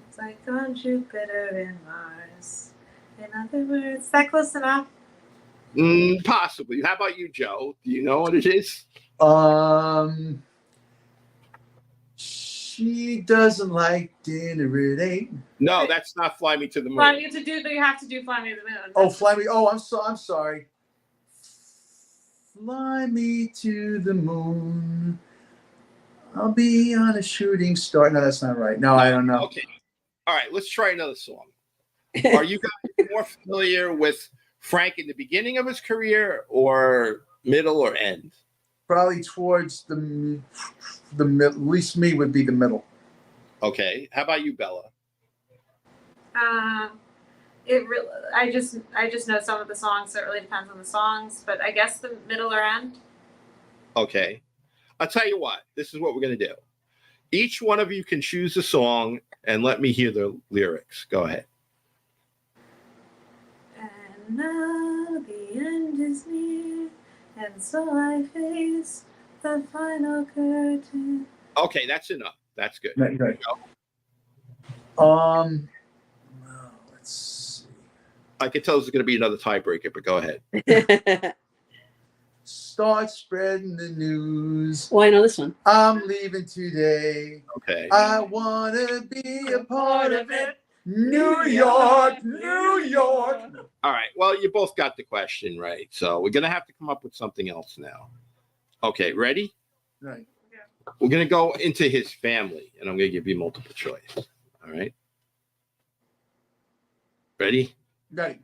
it's like on Jupiter and Mars. In other words, is that close enough? Possibly. How about you, Joe? Do you know what it is? She doesn't like dinner, it ain't. No, that's not Fly Me to the Moon. Fly Me to do. You have to do Fly Me to the Moon. Oh, Fly Me. Oh, I'm sorry. Fly me to the moon. I'll be on a shooting star. No, that's not right. No, I don't know. Okay. All right, let's try another song. Are you guys more familiar with Frank in the beginning of his career or middle or end? Probably towards the middle. At least me would be the middle. Okay. How about you, Bella? I just know some of the songs, so it really depends on the songs. But I guess the middle or end. Okay. I'll tell you what. This is what we're going to do. Each one of you can choose a song and let me hear the lyrics. Go ahead. And now the end is near, and so I face the final curtain. Okay, that's enough. That's good. Right. Let's see. I can tell this is going to be another tiebreaker, but go ahead. Start spreading the news. Well, I know this one. I'm leaving today. Okay. I want to be a part of it. New York, New York. All right. Well, you both got the question right. So we're going to have to come up with something else now. Okay. Ready? Right. We're going to go into his family, and I'm going to give you multiple choice. All right. Ready? Right.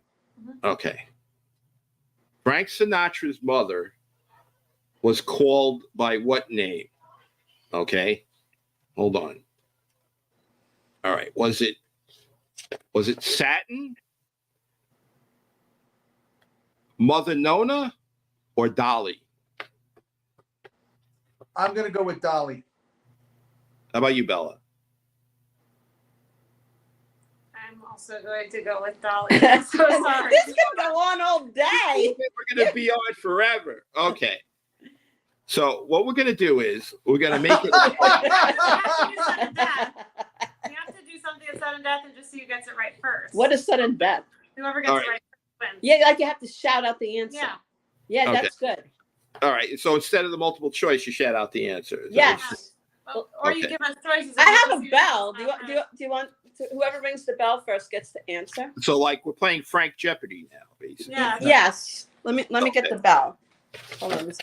Okay. Frank Sinatra's mother was called by what name? Okay. Hold on. All right. Was it Satin, Mother Nona, or Dolly? I'm going to go with Dolly. How about you, Bella? I'm also going to go with Dolly. I'm so sorry. This can go on all day. We're going to be on forever. Okay. So what we're going to do is we're going to make it. You have to do something at sudden death and just see who gets it right first. What is sudden death? Whoever gets All it right. right first wins. Yeah, like you have to shout out the answer. Yeah. Yeah, Okay. that's good. All right. So instead of the multiple choice, you shout out the answer. Is that Yes. what you- Or you Okay. give us choices. I and have we'll a see bell. who's Do you want whoever rings the bell first gets the answer? So like we're playing Frank Jeopardy now, basically. Yeah. Yes. Let me get Okay. the bell. Hold on.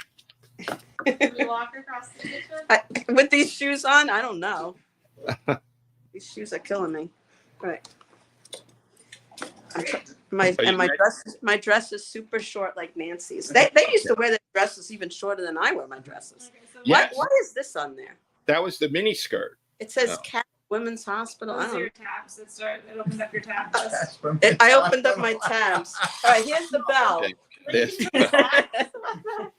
Can we walk across the kitchen? With these shoes on, I don't know. These shoes are killing me. All right. My Are you ready? my dress is super short like Nancy's. They used to wear their dresses even shorter than I wear my dresses. Okay, so Yes. What is this on there? That was the mini skirt. It says Oh. Cat Women's Hospital. I those don't are know. your tabs. It opens up your tabs. I opened up my tabs. All right, here's the bell. Okay. This-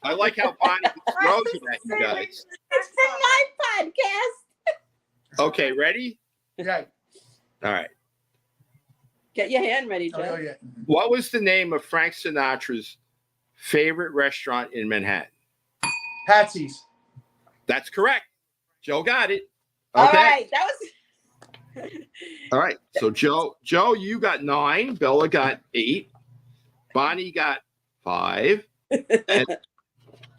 I like how Bonnie throws it at you guys. It's from my podcast. Okay, ready? Yeah. All right. Get your hand ready, Joe. Oh, yeah. What was the name of Frank Sinatra's favorite restaurant in Manhattan? Patsy's. That's correct. Joe got it. All Okay. right, that was. All right. So Joe, you got 9. Bella got 8. Bonnie got 5. And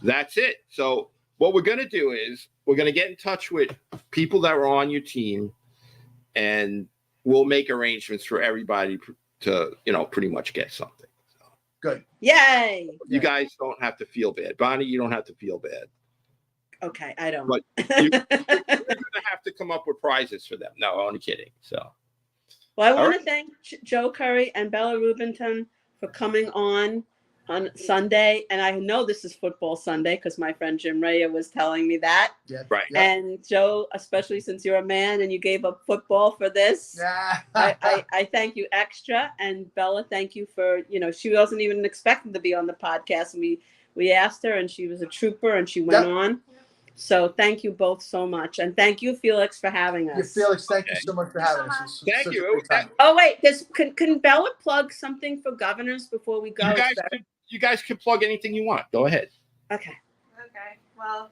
that's it. So what we're going to do is we're going to get in touch with people that were on your team, and we'll make arrangements for everybody to, pretty much get something. So Good. Yay! you guys don't have to feel bad. Bonnie, you don't have to feel bad. Okay, I don't. But you're going to have to come up with prizes for them. No, only kidding. So Well, I want right. to thank Joe Curry and Bella Rubinton for coming on Sunday. And I know this is football Sunday because my friend Jim Raya was telling me that. Yeah. Right. Yeah. And Joe, especially since you're a man and you gave up football for this, Yeah. I thank you extra. And Bella, thank you for, she wasn't even expecting to be on the podcast. And we asked her and she was a trooper and she went on. So thank you both so much. And thank you, Felix, for having us. Yeah, Felix, thank you so much for having us. It's Thank such you. a great time. Oh, wait, can Bella plug something for governors before we go? You guys can plug anything you want. Go ahead. Okay. Okay. Well,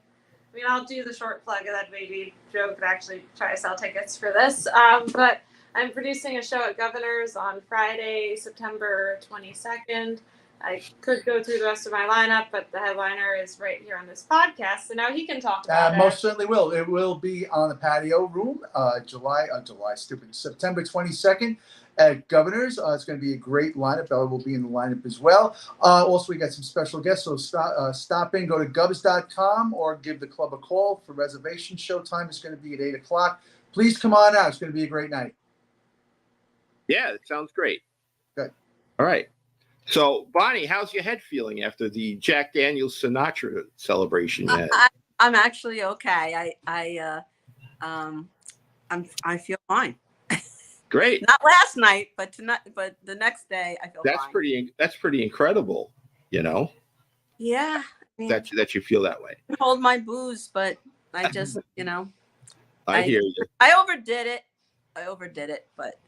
I'll do the short plug and then maybe Joe could actually try to sell tickets for this. But I'm producing a show at Governor's on Friday, September 22nd. I could go through the rest of my lineup, but the headliner is right here on this podcast, so now he can talk about it. Most certainly will. It will be on the patio room, September 22nd at Governor's. It's going to be a great lineup. Bella will be in the lineup as well. Also, we got some special guests, so stop in, go to govs.com or give the club a call for reservations. Showtime is going to be at 8 o'clock. Please come on out. It's going to be a great night. Yeah, it sounds great. Good. All right. So, Bonnie, how's your head feeling after the Jack Daniels Sinatra celebration you had? I'm actually okay. I feel fine. Great. Not last night, but tonight. But the next day, I feel fine. That's pretty incredible. You know. Yeah. I mean, that you feel that way. I can hold my booze, but I just, I hear you. I overdid it, but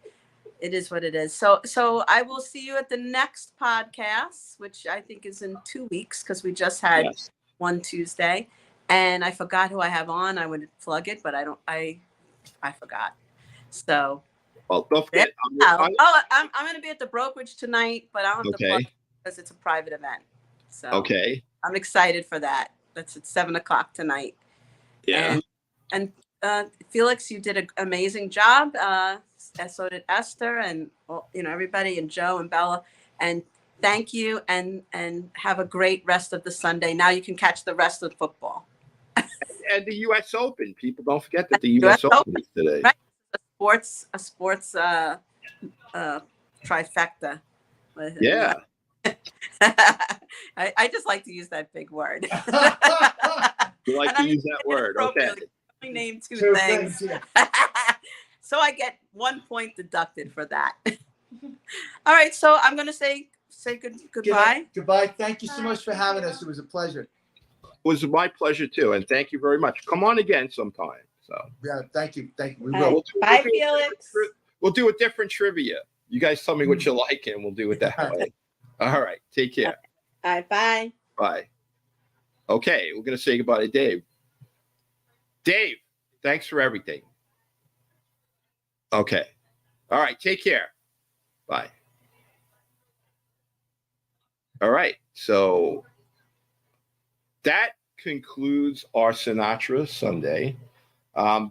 it is what it is. So I will see you at the next podcast, which I think is in 2 weeks because we just had one Tuesday, and I forgot who I have on. I would plug it, but I forgot. So. Well, don't forget. I'm going to be at the brokerage tonight, but I don't have to plug it because it's a private event. So okay. I'm excited for that. That's at 7:00 tonight. Yeah. And Felix, you did an amazing job. So did Esther and everybody, and Joe and Bella. And thank you, and have a great rest of the Sunday. Now you can catch the rest of football. And the U.S. Open. People don't forget that the U.S. Open is today. Right? A sports trifecta. Yeah. I just like to use that big word. You like to use that word, okay? I name two things. So I get 1 point deducted for that. All right, so I'm going to say goodbye. Goodbye. Thank you so much for having us. It was a pleasure. It was my pleasure too, and thank you very much. Come on again sometime. So yeah, thank you. We will. Bye, Felix. We'll do a different trivia. You guys tell me what you like, and we'll do it that way. All right. Take care. All right. Bye. Bye. Okay, we're gonna say goodbye to Dave. Dave, thanks for everything. Okay. All right. Take care. Bye. All right. So that concludes our Sinatra Sunday. I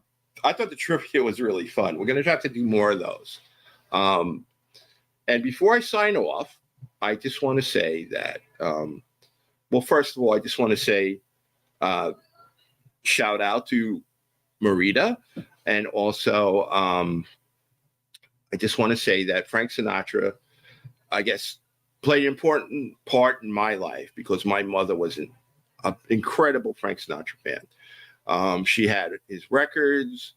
thought the trivia was really fun. We're going to have to do more of those. And before I sign off, I just want to say that, well, first of all, I just want to say shout out to Marita. And also, I just want to say that Frank Sinatra, I guess, played an important part in my life because my mother was an incredible Frank Sinatra fan. She had his records.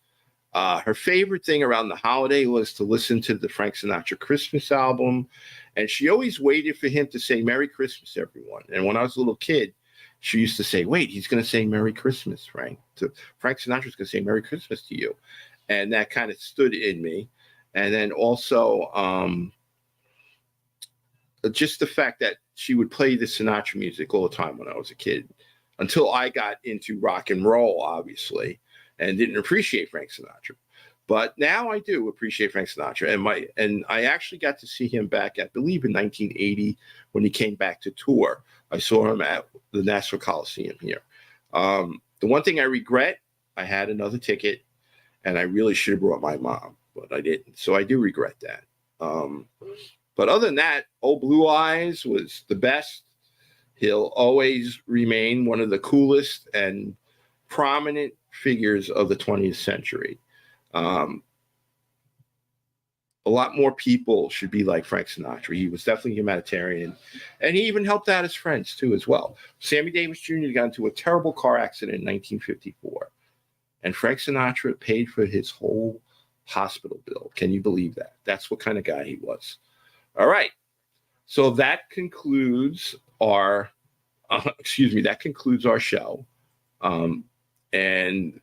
Her favorite thing around the holiday was to listen to the Frank Sinatra Christmas album. And she always waited for him to say Merry Christmas, everyone. And when I was a little kid, she used to say, wait, he's going to say Merry Christmas, Frank. Frank Sinatra's going to say Merry Christmas to you. And that kind of stood in me. And then also just the fact that she would play the Sinatra music all the time when I was a kid, until I got into rock and roll, obviously, and didn't appreciate Frank Sinatra. But now I do appreciate Frank Sinatra. And I actually got to see him back, I believe, in 1980 when he came back to tour. I saw him at the Nassau Coliseum here. The one thing I regret, I had another ticket, and I really should have brought my mom, but I didn't. So I do regret that. But other than that, Old Blue Eyes was the best. He'll always remain one of the coolest and prominent figures of the 20th century. A lot more people should be like Frank Sinatra. He was definitely a humanitarian, and he even helped out his friends too as well. Sammy Davis Jr. got into a terrible car accident in 1954, and Frank Sinatra paid for his whole hospital bill. Can you believe that? That's what kind of guy he was. All right. So that concludes our, that concludes our show. And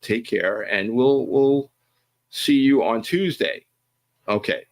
take care, and we'll see you on Tuesday. Okay.